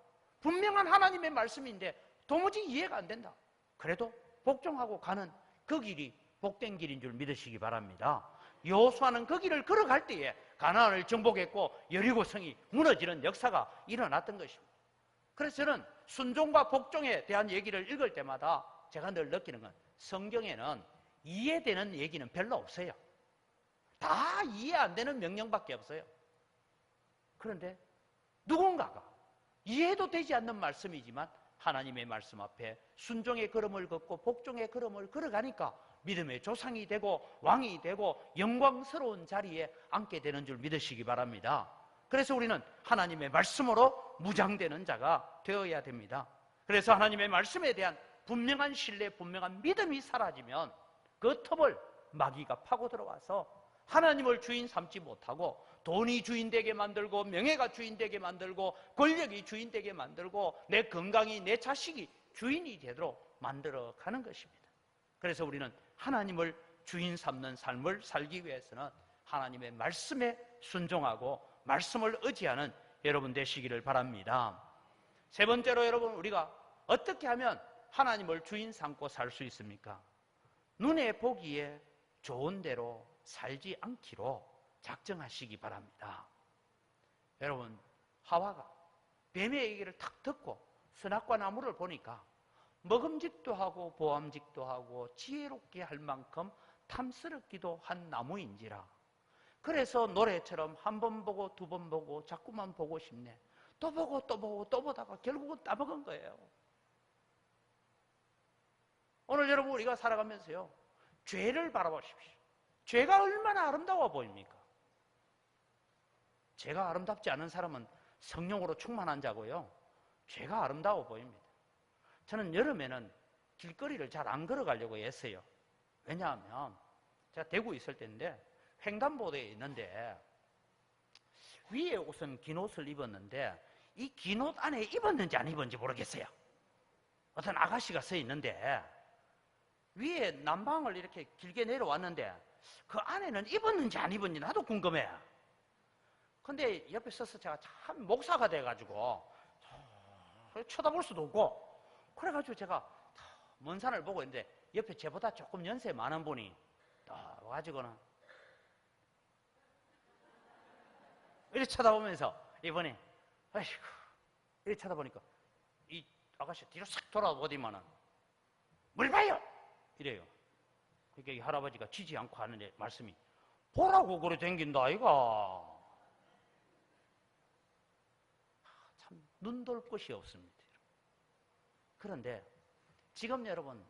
분명한 하나님의 말씀인데 도무지 이해가 안 된다. 그래도 복종하고 가는 그 길이 복된 길인 줄 믿으시기 바랍니다. 여호수아는 그 길을 걸어갈 때에 가나안을 정복했고 여리고성이 무너지는 역사가 일어났던 것입니다. 그래서 저는 순종과 복종에 대한 얘기를 읽을 때마다 제가 늘 느끼는 건, 성경에는 이해되는 얘기는 별로 없어요. 다 이해 안 되는 명령밖에 없어요. 그런데 누군가가 이해도 되지 않는 말씀이지만 하나님의 말씀 앞에 순종의 걸음을 걷고 복종의 걸음을 걸어가니까 믿음의 조상이 되고 왕이 되고 영광스러운 자리에 앉게 되는 줄 믿으시기 바랍니다. 그래서 우리는 하나님의 말씀으로 무장되는 자가 되어야 됩니다. 그래서 하나님의 말씀에 대한 분명한 신뢰, 분명한 믿음이 사라지면 그 틈을 마귀가 파고 들어와서 하나님을 주인 삼지 못하고 돈이 주인 되게 만들고 명예가 주인 되게 만들고 권력이 주인 되게 만들고 내 건강이 내 자식이 주인이 되도록 만들어 가는 것입니다. 그래서 우리는 하나님을 주인 삼는 삶을 살기 위해서는 하나님의 말씀에 순종하고 말씀을 의지하는 여러분 되시기를 바랍니다. 세 번째로 여러분, 우리가 어떻게 하면 하나님을 주인 삼고 살 수 있습니까? 눈에 보기에 좋은 대로 살지 않기로 작정하시기 바랍니다. 여러분, 하와가 뱀의 얘기를 탁 듣고 선악과 나무를 보니까 먹음직도 하고 보암직도 하고 지혜롭게 할 만큼 탐스럽기도 한 나무인지라. 그래서 노래처럼 한 번 보고 두 번 보고 자꾸만 보고 싶네. 또 보고 또 보고 또 보다가 결국은 따먹은 거예요. 오늘 여러분, 우리가 살아가면서요, 죄를 바라보십시오. 죄가 얼마나 아름다워 보입니까? 죄가 아름답지 않은 사람은 성령으로 충만한 자고요, 죄가 아름다워 보입니다. 저는 여름에는 길거리를 잘 안 걸어가려고 했어요. 왜냐하면 제가 대구에 있을 때인데 횡단보도에 있는데 위에 옷은 긴 옷을 입었는데 이 긴 옷 안에 입었는지 안 입었는지 모르겠어요. 어떤 아가씨가 서 있는데 위에 난방을 이렇게 길게 내려왔는데 그 안에는 입었는지 안 입었는지 나도 궁금해. 근데 옆에 서서 제가 참 목사가 돼가지고 쳐다볼 수도 없고, 그래가지고 제가 먼 산을 보고 있는데 옆에 저보다 조금 연세 많은 분이 딱 와가지고는 이렇게 쳐다보면서 이번에 아이고 이렇게 쳐다보니까 이 아가씨 뒤로 싹 돌아보더니만은 뭘 봐요? 이래요. 그러니까 이 할아버지가 지지 않고 하는데 말씀이 보라고 그래 댕긴다 아이가. 참 눈돌 것이 없습니다. 그런데 지금 여러분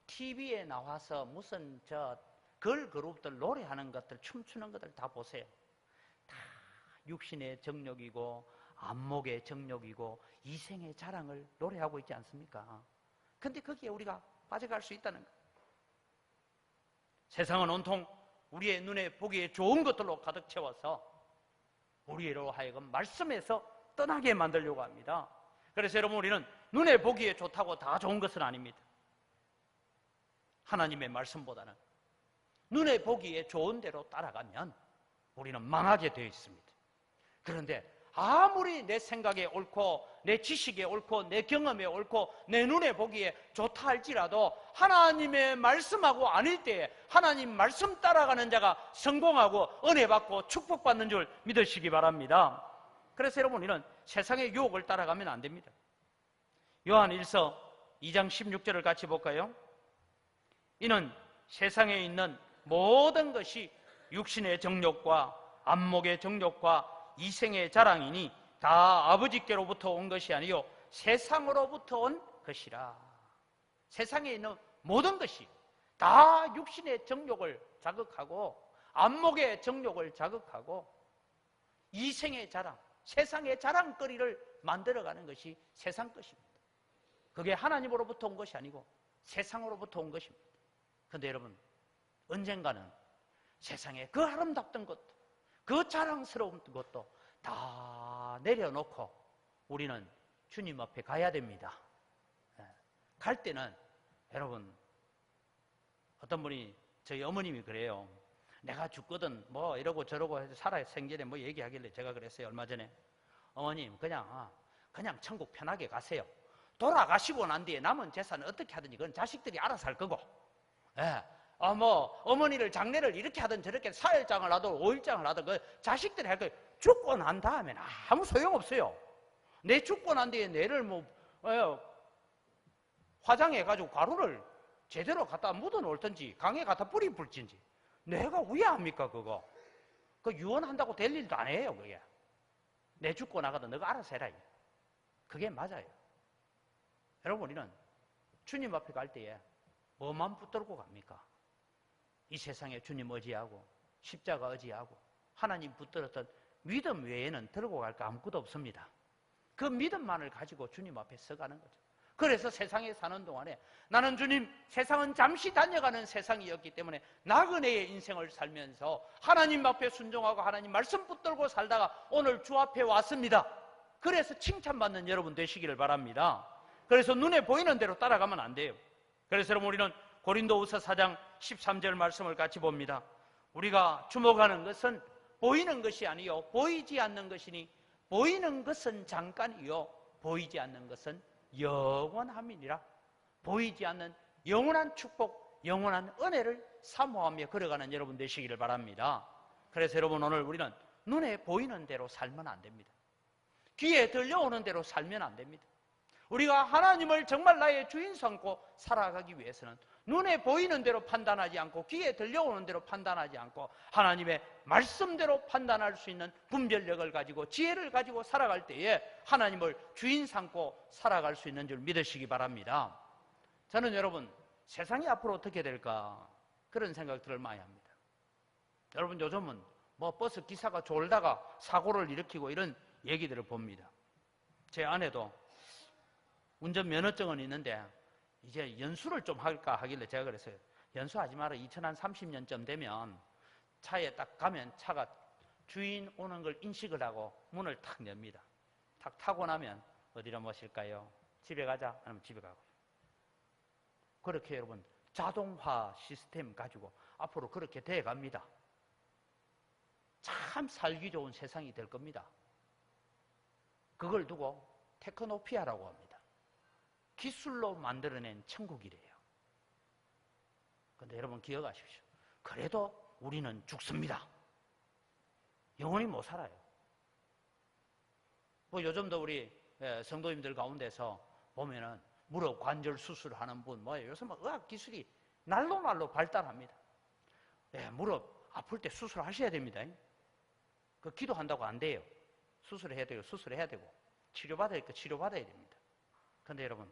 TV에 나와서 무슨 저 걸그룹들 노래하는 것들 춤추는 것들 다 보세요. 다 육신의 정욕이고 안목의 정욕이고 이생의 자랑을 노래하고 있지 않습니까? 근데 거기에 우리가 빠져갈 수 있다는 거예요. 세상은 온통 우리의 눈에 보기에 좋은 것들로 가득 채워서 우리로 하여금 말씀에서 떠나게 만들려고 합니다. 그래서 여러분, 우리는 눈에 보기에 좋다고 다 좋은 것은 아닙니다. 하나님의 말씀보다는 눈에 보기에 좋은 대로 따라가면 우리는 망하게 되어 있습니다. 그런데 아무리 내 생각에 옳고 내 지식에 옳고 내 경험에 옳고 내 눈에 보기에 좋다 할지라도 하나님의 말씀하고 아닐 때에 하나님 말씀 따라가는 자가 성공하고 은혜 받고 축복받는 줄 믿으시기 바랍니다. 그래서 여러분, 우리는 세상의 유혹을 따라가면 안 됩니다. 요한 1서 2장 16절을 같이 볼까요? 이는 세상에 있는 모든 것이 육신의 정욕과 안목의 정욕과 이생의 자랑이니 다 아버지께로부터 온 것이 아니요 세상으로부터 온 것이라. 세상에 있는 모든 것이 다 육신의 정욕을 자극하고 안목의 정욕을 자극하고 이생의 자랑, 세상의 자랑거리를 만들어가는 것이 세상 것입니다. 그게 하나님으로부터 온 것이 아니고 세상으로부터 온 것입니다. 그런데 여러분, 언젠가는 세상에 그 아름답던 것도 그 자랑스러운 것도 다 내려놓고 우리는 주님 앞에 가야 됩니다. 갈 때는 여러분, 어떤 분이 저희 어머님이 그래요. 내가 죽거든 뭐 이러고 저러고 해서 살아 생전에 뭐 얘기하길래 제가 그랬어요. 얼마 전에 어머님 그냥 천국 편하게 가세요. 돌아가시고 난 뒤에 남은 재산은 어떻게 하든지 그건 자식들이 알아서 할 거고, 뭐 어머니를 장례를 이렇게 하든 저렇게 4일장을 하든 5일장을 하든 그 자식들이 할 거예요. 죽고 난 다음에는 아무 소용없어요. 내 죽고 난 뒤에 내를 뭐 화장해가지고 가루를 제대로 갖다 묻어 놓을든지 강에 갖다 뿌리 불든지 내가 왜 합니까 그거? 그 유언한다고 될 일도 안 해요. 그게 내 죽고 나가도 너가 알아서 해라. 그게 맞아요. 여러분, 우리는 주님 앞에 갈 때에 뭐만 붙들고 갑니까? 이 세상에 주님 의지하고 십자가 의지하고 하나님 붙들었던 믿음 외에는 들고 갈 거 아무것도 없습니다. 그 믿음만을 가지고 주님 앞에 서가는 거죠. 그래서 세상에 사는 동안에 나는 주님, 세상은 잠시 다녀가는 세상이었기 때문에 나그네의 인생을 살면서 하나님 앞에 순종하고 하나님 말씀 붙들고 살다가 오늘 주 앞에 왔습니다. 그래서 칭찬받는 여러분 되시기를 바랍니다. 그래서 눈에 보이는 대로 따라가면 안 돼요. 그래서 여러분, 우리는 고린도후서 4장 13절 말씀을 같이 봅니다. 우리가 주목하는 것은 보이는 것이 아니요 보이지 않는 것이니 보이는 것은 잠깐이요 보이지 않는 것은 영원함이니라. 보이지 않는 영원한 축복, 영원한 은혜를 사모하며 걸어가는 여러분 되시기를 바랍니다. 그래서 여러분, 오늘 우리는 눈에 보이는 대로 살면 안 됩니다. 귀에 들려오는 대로 살면 안 됩니다. 우리가 하나님을 정말 나의 주인 삼고 살아가기 위해서는 눈에 보이는 대로 판단하지 않고 귀에 들려오는 대로 판단하지 않고 하나님의 말씀대로 판단할 수 있는 분별력을 가지고 지혜를 가지고 살아갈 때에 하나님을 주인 삼고 살아갈 수 있는 줄 믿으시기 바랍니다. 저는 여러분, 세상이 앞으로 어떻게 될까 그런 생각들을 많이 합니다. 여러분, 요즘은 버스 기사가 졸다가 사고를 일으키고 이런 얘기들을 봅니다. 제 아내도 운전면허증은 있는데 이제 연수를 좀 할까 하길래 제가 그랬어요. 연수하지 마라. 2030년쯤 되면 차에 딱 가면 차가 주인 오는 걸 인식을 하고 문을 탁 엽니다. 탁 타고 나면 어디로 모실까요? 집에 가자 하면 집에 가고. 그렇게 여러분, 자동화 시스템 가지고 앞으로 그렇게 돼 갑니다. 참 살기 좋은 세상이 될 겁니다. 그걸 두고 테크노피아라고 합니다. 기술로 만들어낸 천국이래요. 그런데 여러분 기억하십시오. 그래도 우리는 죽습니다. 영원히 못 살아요. 요즘도 우리 성도님들 가운데서 보면은 무릎 관절 수술하는 분, 요새 의학 기술이 날로 발달합니다. 무릎 아플 때 수술하셔야 됩니다. 그 기도한다고 안 돼요. 수술해야 되고 수술해야 되고 치료받아야 될 거 치료받아야 됩니다. 그런데 여러분,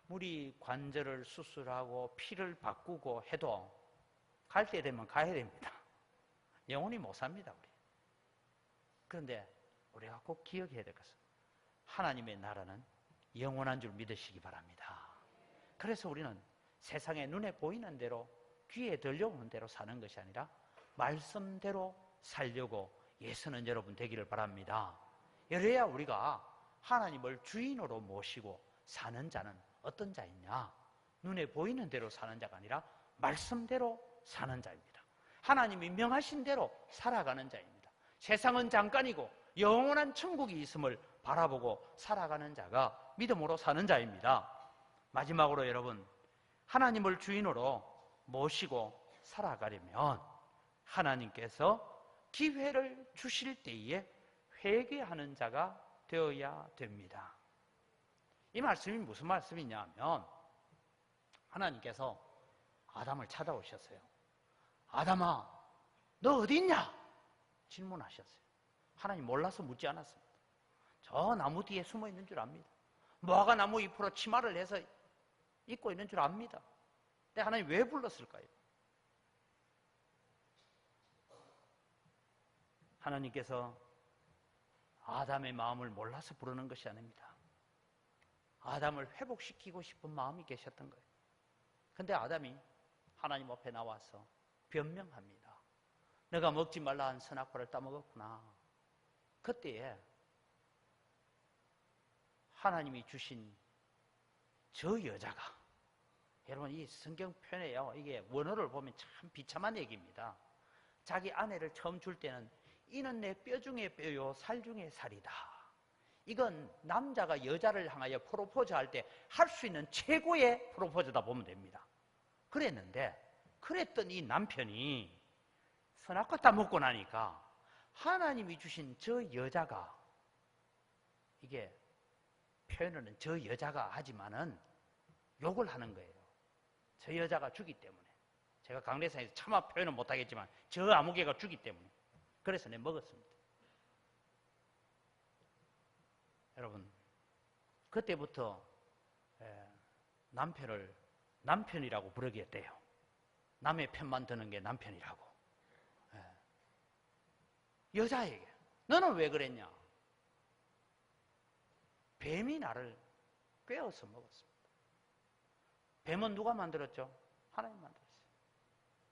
아무리 관절을 수술하고 피를 바꾸고 해도 갈 때 되면 가야 됩니다. 영원히 못 삽니다, 우리. 그런데 우리가 꼭 기억해야 될 것은 하나님의 나라는 영원한 줄 믿으시기 바랍니다. 그래서 우리는 세상에 눈에 보이는 대로 귀에 들려오는 대로 사는 것이 아니라 말씀대로 살려고 애쓰는 여러분 되기를 바랍니다. 이래야 우리가 하나님을 주인으로 모시고 사는 자는 어떤 자이냐? 눈에 보이는 대로 사는 자가 아니라 말씀대로 사는 자입니다. 하나님이 명하신 대로 살아가는 자입니다. 세상은 잠깐이고 영원한 천국이 있음을 바라보고 살아가는 자가 믿음으로 사는 자입니다. 마지막으로 여러분, 하나님을 주인으로 모시고 살아가려면 하나님께서 기회를 주실 때에 회개하는 자가 되어야 됩니다. 이 말씀이 무슨 말씀이냐면 하나님께서 아담을 찾아오셨어요. 아담아, 너 어디 있냐? 질문하셨어요. 하나님 몰라서 묻지 않았습니다. 저 나무 뒤에 숨어 있는 줄 압니다. 무화과 나무 잎으로 치마를 해서 입고 있는 줄 압니다. 근데 하나님 왜 불렀을까요? 하나님께서 아담의 마음을 몰라서 부르는 것이 아닙니다. 아담을 회복시키고 싶은 마음이 계셨던 거예요. 그런데 아담이 하나님 앞에 나와서 변명합니다. 내가 먹지 말라 한 선악과를 따먹었구나. 그때에 하나님이 주신 저 여자가, 여러분 이 성경 편에요, 이게 원어를 보면 참 비참한 얘기입니다. 자기 아내를 처음 줄 때는 이는 내 뼈 중에 뼈요 살 중에 살이다. 이건 남자가 여자를 향하여 프로포즈 할 때 할 수 있는 최고의 프로포즈다 보면 됩니다. 그랬던 이 남편이 선악과 따먹고 나니까 하나님이 주신 저 여자가, 이게 표현은 저 여자가 하지만은 욕을 하는 거예요. 저 여자가 주기 때문에. 제가 강대상에서 차마 표현은 못하겠지만 저 아무개가 주기 때문에. 그래서 내가 먹었습니다. 여러분, 그때부터 남편을 남편이라고 부르게 돼요. 남의 편만 드는 게 남편이라고. 여자에게 너는 왜 그랬냐? 뱀이 나를 꿰어서 먹었습니다. 뱀은 누가 만들었죠? 하나님 만들었어요.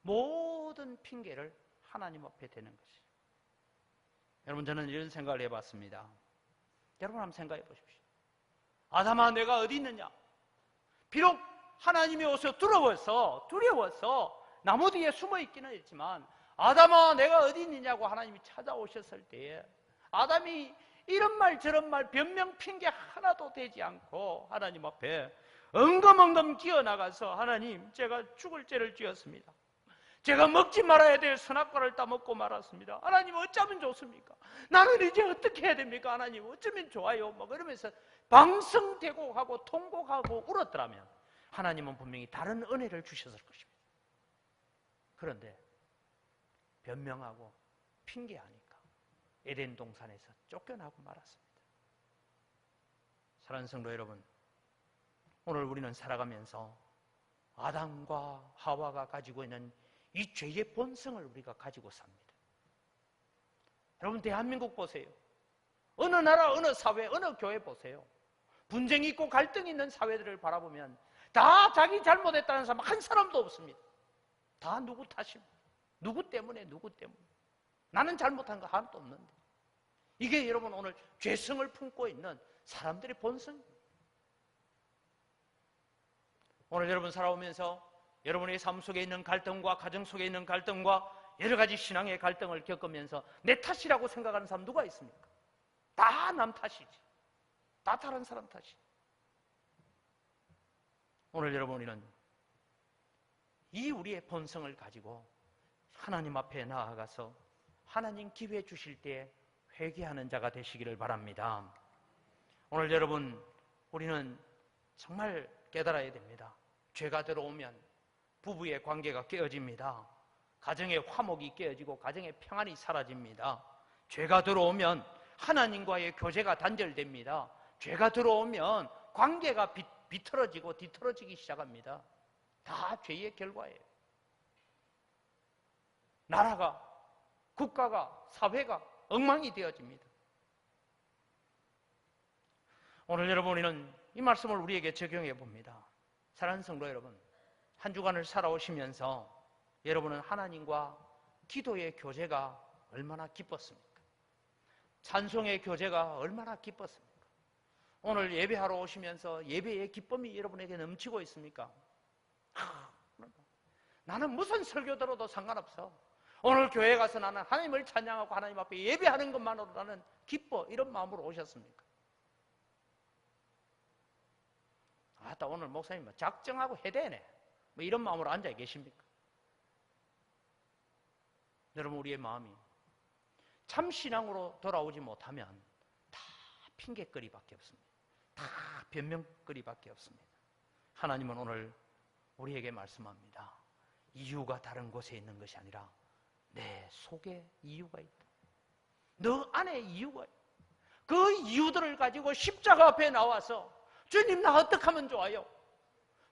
모든 핑계를 하나님 앞에 대는 것이죠. 여러분, 저는 이런 생각을 해봤습니다. 여러분 한번 생각해 보십시오. 아담아, 내가 어디 있느냐? 비록 하나님이 오셔 두려워서 나무 뒤에 숨어 있기는 했지만, 아담아, 내가 어디 있느냐고 하나님이 찾아오셨을 때에 아담이 이런 말 저런 말 변명 핑계 하나도 되지 않고 하나님 앞에 엉금엉금 기어나가서, 하나님, 제가 죽을 죄를 지었습니다. 제가 먹지 말아야 될 선악과를 따먹고 말았습니다. 하나님, 어쩌면 좋습니까? 나는 이제 어떻게 해야 됩니까? 하나님, 어쩌면 좋아요? 뭐 그러면서 방성대곡하고 통곡하고 울었더라면 하나님은 분명히 다른 은혜를 주셨을 것입니다. 그런데 변명하고 핑계하니까 에덴 동산에서 쫓겨나고 말았습니다. 사랑하는 성도 여러분, 오늘 우리는 살아가면서 아담과 하와가 가지고 있는 이 죄의 본성을 우리가 가지고 삽니다. 여러분, 대한민국 보세요. 어느 나라, 어느 사회, 어느 교회 보세요. 분쟁이 있고 갈등이 있는 사회들을 바라보면 다 자기 잘못했다는 사람 한 사람도 없습니다. 다 누구 탓입니다. 누구 때문에. 나는 잘못한 거 하나도 없는데. 이게 여러분 오늘 죄성을 품고 있는 사람들의 본성입니다. 오늘 여러분 살아오면서 여러분의 삶 속에 있는 갈등과 가정 속에 있는 갈등과 여러 가지 신앙의 갈등을 겪으면서 내 탓이라고 생각하는 사람 누가 있습니까? 다 남 탓이지. 다 다른 사람 탓이지. 오늘 여러분, 우리는 이 우리의 본성을 가지고 하나님 앞에 나아가서 하나님 기회 주실 때 회개하는 자가 되시기를 바랍니다. 오늘 여러분, 우리는 정말 깨달아야 됩니다. 죄가 들어오면 부부의 관계가 깨어집니다. 가정의 화목이 깨어지고 가정의 평안이 사라집니다. 죄가 들어오면 하나님과의 교제가 단절됩니다. 죄가 들어오면 관계가 비틀어지고 뒤틀어지기 시작합니다. 다 죄의 결과예요. 나라가, 국가가, 사회가 엉망이 되어집니다. 오늘 여러분, 우리는 이 말씀을 우리에게 적용해 봅니다. 사랑하는 성도 여러분, 한 주간을 살아오시면서 여러분은 하나님과 기도의 교제가 얼마나 기뻤습니까? 찬송의 교제가 얼마나 기뻤습니까? 오늘 예배하러 오시면서 예배의 기쁨이 여러분에게 넘치고 있습니까? 나는 무슨 설교 들어도 상관없어. 오늘 교회 가서 나는 하나님을 찬양하고 하나님 앞에 예배하는 것만으로 나는 기뻐. 이런 마음으로 오셨습니까? 아따, 오늘 목사님 작정하고 해대네. 뭐 이런 마음으로 앉아 계십니까? 여러분, 우리의 마음이 참 신앙으로 돌아오지 못하면 다 핑계거리밖에 없습니다. 다 변명거리밖에 없습니다. 하나님은 오늘 우리에게 말씀합니다. 이유가 다른 곳에 있는 것이 아니라 내 속에 이유가 있다. 너 안에 이유가 있다. 그 이유들을 가지고 십자가 앞에 나와서, 주님, 나 어떻게 하면 좋아요?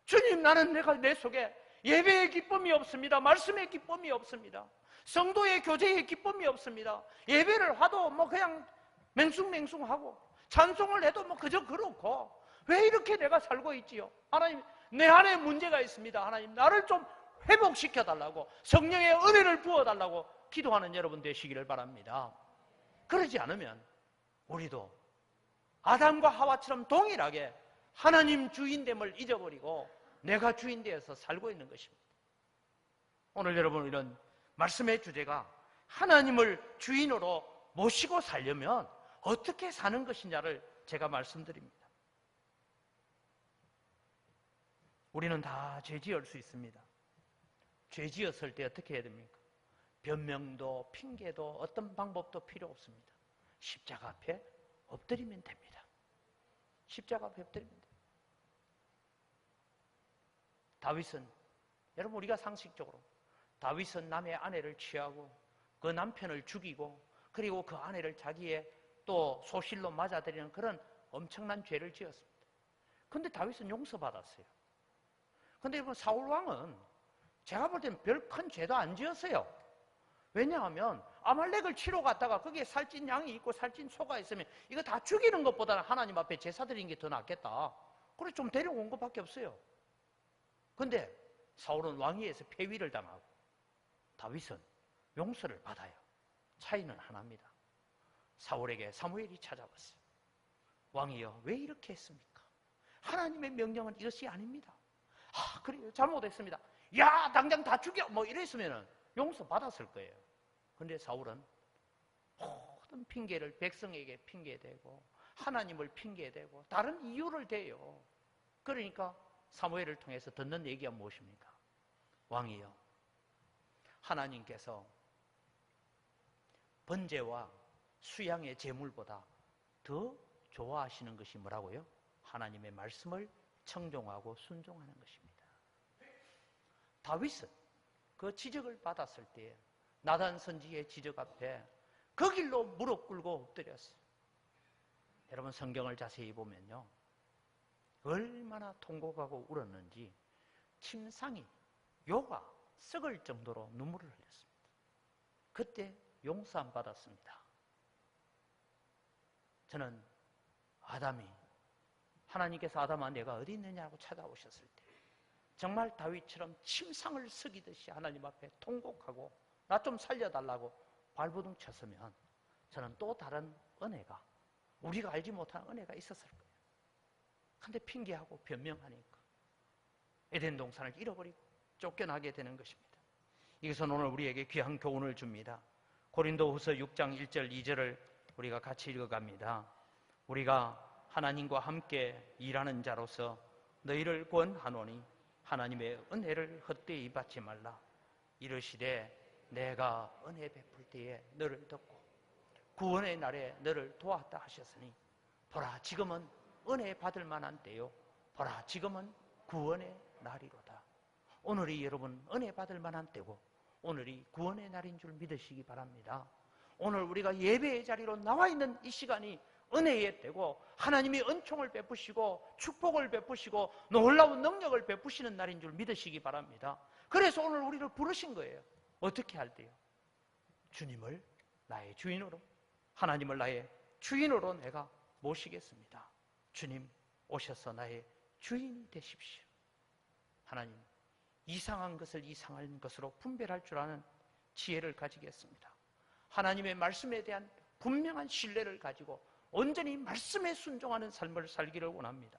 주님, 나는 내 속에 예배의 기쁨이 없습니다. 말씀의 기쁨이 없습니다. 성도의 교제의 기쁨이 없습니다. 예배를 하도 뭐 그냥 맹숭맹숭하고 찬송을 해도 뭐 그저 그렇고 왜 이렇게 내가 살고 있지요? 하나님, 내 안에 문제가 있습니다. 하나님, 나를 좀 회복시켜달라고, 성령의 은혜를 부어달라고 기도하는 여러분 되시기를 바랍니다. 그러지 않으면 우리도 아담과 하와처럼 동일하게 하나님 주인됨을 잊어버리고 내가 주인되어서 살고 있는 것입니다. 오늘 여러분, 이런 말씀의 주제가 하나님을 주인으로 모시고 살려면 어떻게 사는 것이냐를 제가 말씀드립니다. 우리는 다 죄 지을 수 있습니다. 죄 지었을 때 어떻게 해야 됩니까? 변명도 핑계도 어떤 방법도 필요 없습니다. 십자가 앞에 엎드리면 됩니다. 십자가 앞에 엎드리면 됩니다. 다윗은, 여러분, 우리가 상식적으로 다윗은 남의 아내를 취하고 그 남편을 죽이고 그리고 그 아내를 자기의 또 소실로 맞아들이는 그런 엄청난 죄를 지었습니다. 그런데 다윗은 용서받았어요. 그런데 여러분, 사울 왕은 제가 볼 때는 별 큰 죄도 안 지었어요. 왜냐하면 아말렉을 치러 갔다가 거기에 살찐 양이 있고 살찐 소가 있으면 이거 다 죽이는 것보다는 하나님 앞에 제사 드리는 게 더 낫겠다. 그래 좀 데려온 것밖에 없어요. 근데 사울은 왕위에서 폐위를 당하고 다윗은 용서를 받아요. 차이는 하나입니다. 사울에게 사무엘이 찾아왔어요. 왕이여, 왜 이렇게 했습니까? 하나님의 명령은 이것이 아닙니다. 그래요, 잘못했습니다. 야, 당장 다 죽여! 뭐 이랬으면 용서 받았을 거예요. 근데 사울은 모든 핑계를 백성에게 핑계대고 하나님을 핑계대고 다른 이유를 대요. 그러니까 사무엘을 통해서 듣는 얘기가 무엇입니까? 왕이여, 하나님께서 번제와 수양의 제물보다 더 좋아하시는 것이 뭐라고요? 하나님의 말씀을 청종하고 순종하는 것입니다. 다윗은 그 지적을 받았을 때 나단 선지의 지적 앞에 그 길로 무릎 꿇고 엎드렸어요. 여러분 성경을 자세히 보면요, 얼마나 통곡하고 울었는지 침상이 요가 썩을 정도로 눈물을 흘렸습니다. 그때 용서함 받았습니다. 저는 하나님께서 아담아 내가 어디 있느냐고 찾아오셨을 때 정말 다윗처럼 침상을 썩이듯이 하나님 앞에 통곡하고 나 좀 살려달라고 발버둥 쳤으면 저는 또 다른 은혜가, 우리가 알지 못한 은혜가 있었을 거예요. 근데 핑계하고 변명하니까 에덴 동산을 잃어버리고 쫓겨나게 되는 것입니다. 이것은 오늘 우리에게 귀한 교훈을 줍니다. 고린도후서 6장 1절 2절을 우리가 같이 읽어갑니다. 우리가 하나님과 함께 일하는 자로서 너희를 권하노니 하나님의 은혜를 헛되이 받지 말라. 이르시되 내가 은혜 베풀 때에 너를 돕고 구원의 날에 너를 도왔다 하셨으니 보라 지금은 은혜 받을 만한 때요, 보라 지금은 구원의 날이로다. 오늘이 여러분 은혜 받을 만한 때고 오늘이 구원의 날인 줄 믿으시기 바랍니다. 오늘 우리가 예배의 자리로 나와 있는 이 시간이 은혜의 때고 하나님이 은총을 베푸시고 축복을 베푸시고 놀라운 능력을 베푸시는 날인 줄 믿으시기 바랍니다. 그래서 오늘 우리를 부르신 거예요. 어떻게 할 때요? 주님을 나의 주인으로, 하나님을 나의 주인으로 내가 모시겠습니다. 주님 오셔서 나의 주인이 되십시오. 하나님, 이상한 것을 이상한 것으로 분별할 줄 아는 지혜를 가지겠습니다. 하나님의 말씀에 대한 분명한 신뢰를 가지고 온전히 말씀에 순종하는 삶을 살기를 원합니다.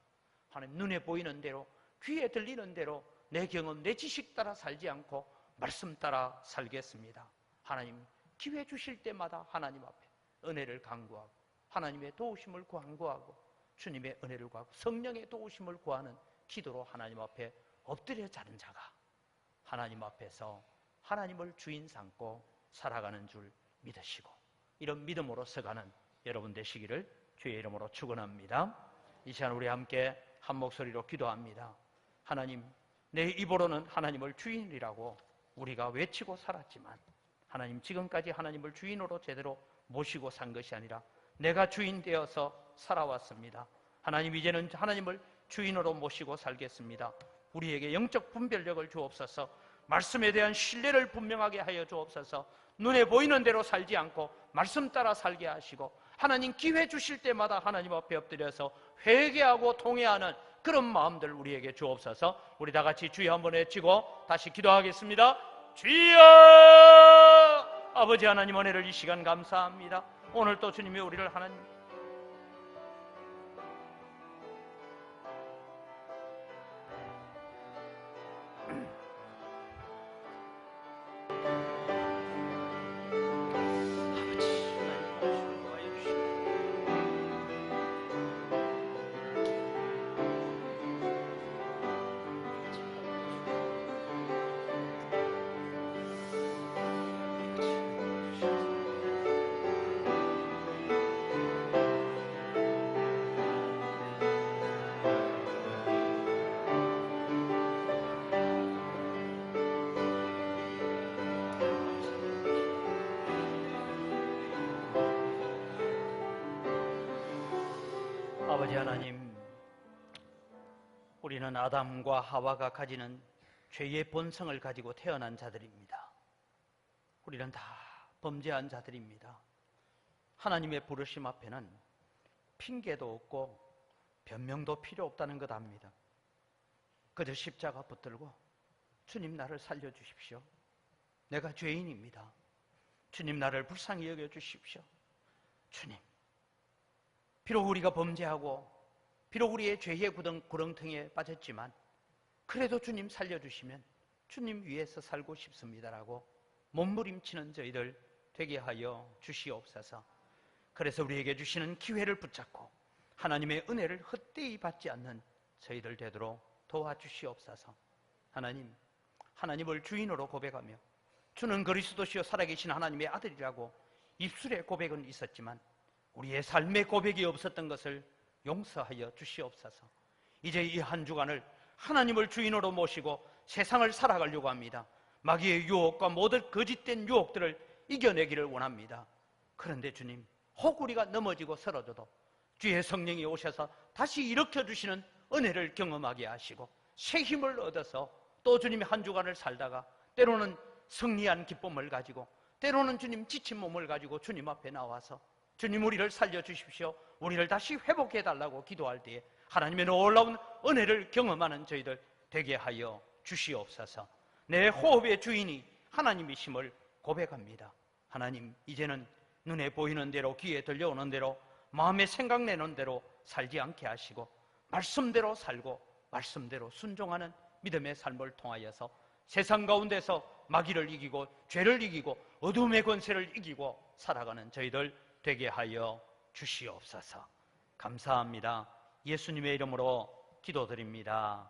하나님, 눈에 보이는 대로, 귀에 들리는 대로 내 경험, 내 지식 따라 살지 않고 말씀 따라 살겠습니다. 하나님, 기회 주실 때마다 하나님 앞에 은혜를 간구하고 하나님의 도우심을 간구하고 주님의 은혜를 구하고 성령의 도우심을 구하는 기도로 하나님 앞에 엎드려 자는 자가 하나님 앞에서 하나님을 주인 삼고 살아가는 줄 믿으시고 이런 믿음으로 서가는 여러분 되시기를 주의 이름으로 축원합니다. 이 시간 우리 함께 한 목소리로 기도합니다. 하나님, 내 입으로는 하나님을 주인이라고 우리가 외치고 살았지만 하나님, 지금까지 하나님을 주인으로 제대로 모시고 산 것이 아니라 내가 주인 되어서 살아왔습니다. 하나님, 이제는 하나님을 주인으로 모시고 살겠습니다. 우리에게 영적 분별력을 주옵소서. 말씀에 대한 신뢰를 분명하게 하여 주옵소서. 눈에 보이는 대로 살지 않고 말씀 따라 살게 하시고 하나님 기회 주실 때마다 하나님 앞에 엎드려서 회개하고 통회하는 그런 마음들 우리에게 주옵소서. 우리 다 같이 주여 한번 외치고 다시 기도하겠습니다. 주여! 아버지 하나님, 은혜를 이 시간 감사합니다. 오늘 또 주님이 우리를 하나님 아버지 하나님, 우리는 아담과 하와가 가지는 죄의 본성을 가지고 태어난 자들입니다. 우리는 다 범죄한 자들입니다. 하나님의 부르심 앞에는 핑계도 없고 변명도 필요 없다는 것 압니다. 그저 십자가 붙들고 주님 나를 살려주십시오. 내가 죄인입니다. 주님 나를 불쌍히 여겨주십시오. 주님, 비록 우리가 범죄하고 비록 우리의 죄의 구렁텅이에 빠졌지만 그래도 주님 살려주시면 주님 위에서 살고 싶습니다라고 몸부림치는 저희들 되게 하여 주시옵소서. 그래서 우리에게 주시는 기회를 붙잡고 하나님의 은혜를 헛되이 받지 않는 저희들 되도록 도와주시옵소서. 하나님, 하나님을 주인으로 고백하며 주는 그리스도시요 살아계신 하나님의 아들이라고 입술의 고백은 있었지만 우리의 삶의 고백이 없었던 것을 용서하여 주시옵소서. 이제 이 한 주간을 하나님을 주인으로 모시고 세상을 살아가려고 합니다. 마귀의 유혹과 모든 거짓된 유혹들을 이겨내기를 원합니다. 그런데 주님, 혹 우리가 넘어지고 쓰러져도 주의 성령이 오셔서 다시 일으켜주시는 은혜를 경험하게 하시고 새 힘을 얻어서 또 주님의 한 주간을 살다가 때로는 승리한 기쁨을 가지고 때로는 주님 지친 몸을 가지고 주님 앞에 나와서 주님 우리를 살려주십시오, 우리를 다시 회복해달라고 기도할 때에 하나님의 놀라운 은혜를 경험하는 저희들 되게 하여 주시옵소서. 내 호흡의 주인이 하나님이심을 고백합니다. 하나님, 이제는 눈에 보이는 대로 귀에 들려오는 대로 마음에 생각내는 대로 살지 않게 하시고 말씀대로 살고 말씀대로 순종하는 믿음의 삶을 통하여서 세상 가운데서 마귀를 이기고 죄를 이기고 어둠의 권세를 이기고 살아가는 저희들 되게 하여 주시옵소서. 감사합니다. 예수님의 이름으로 기도드립니다.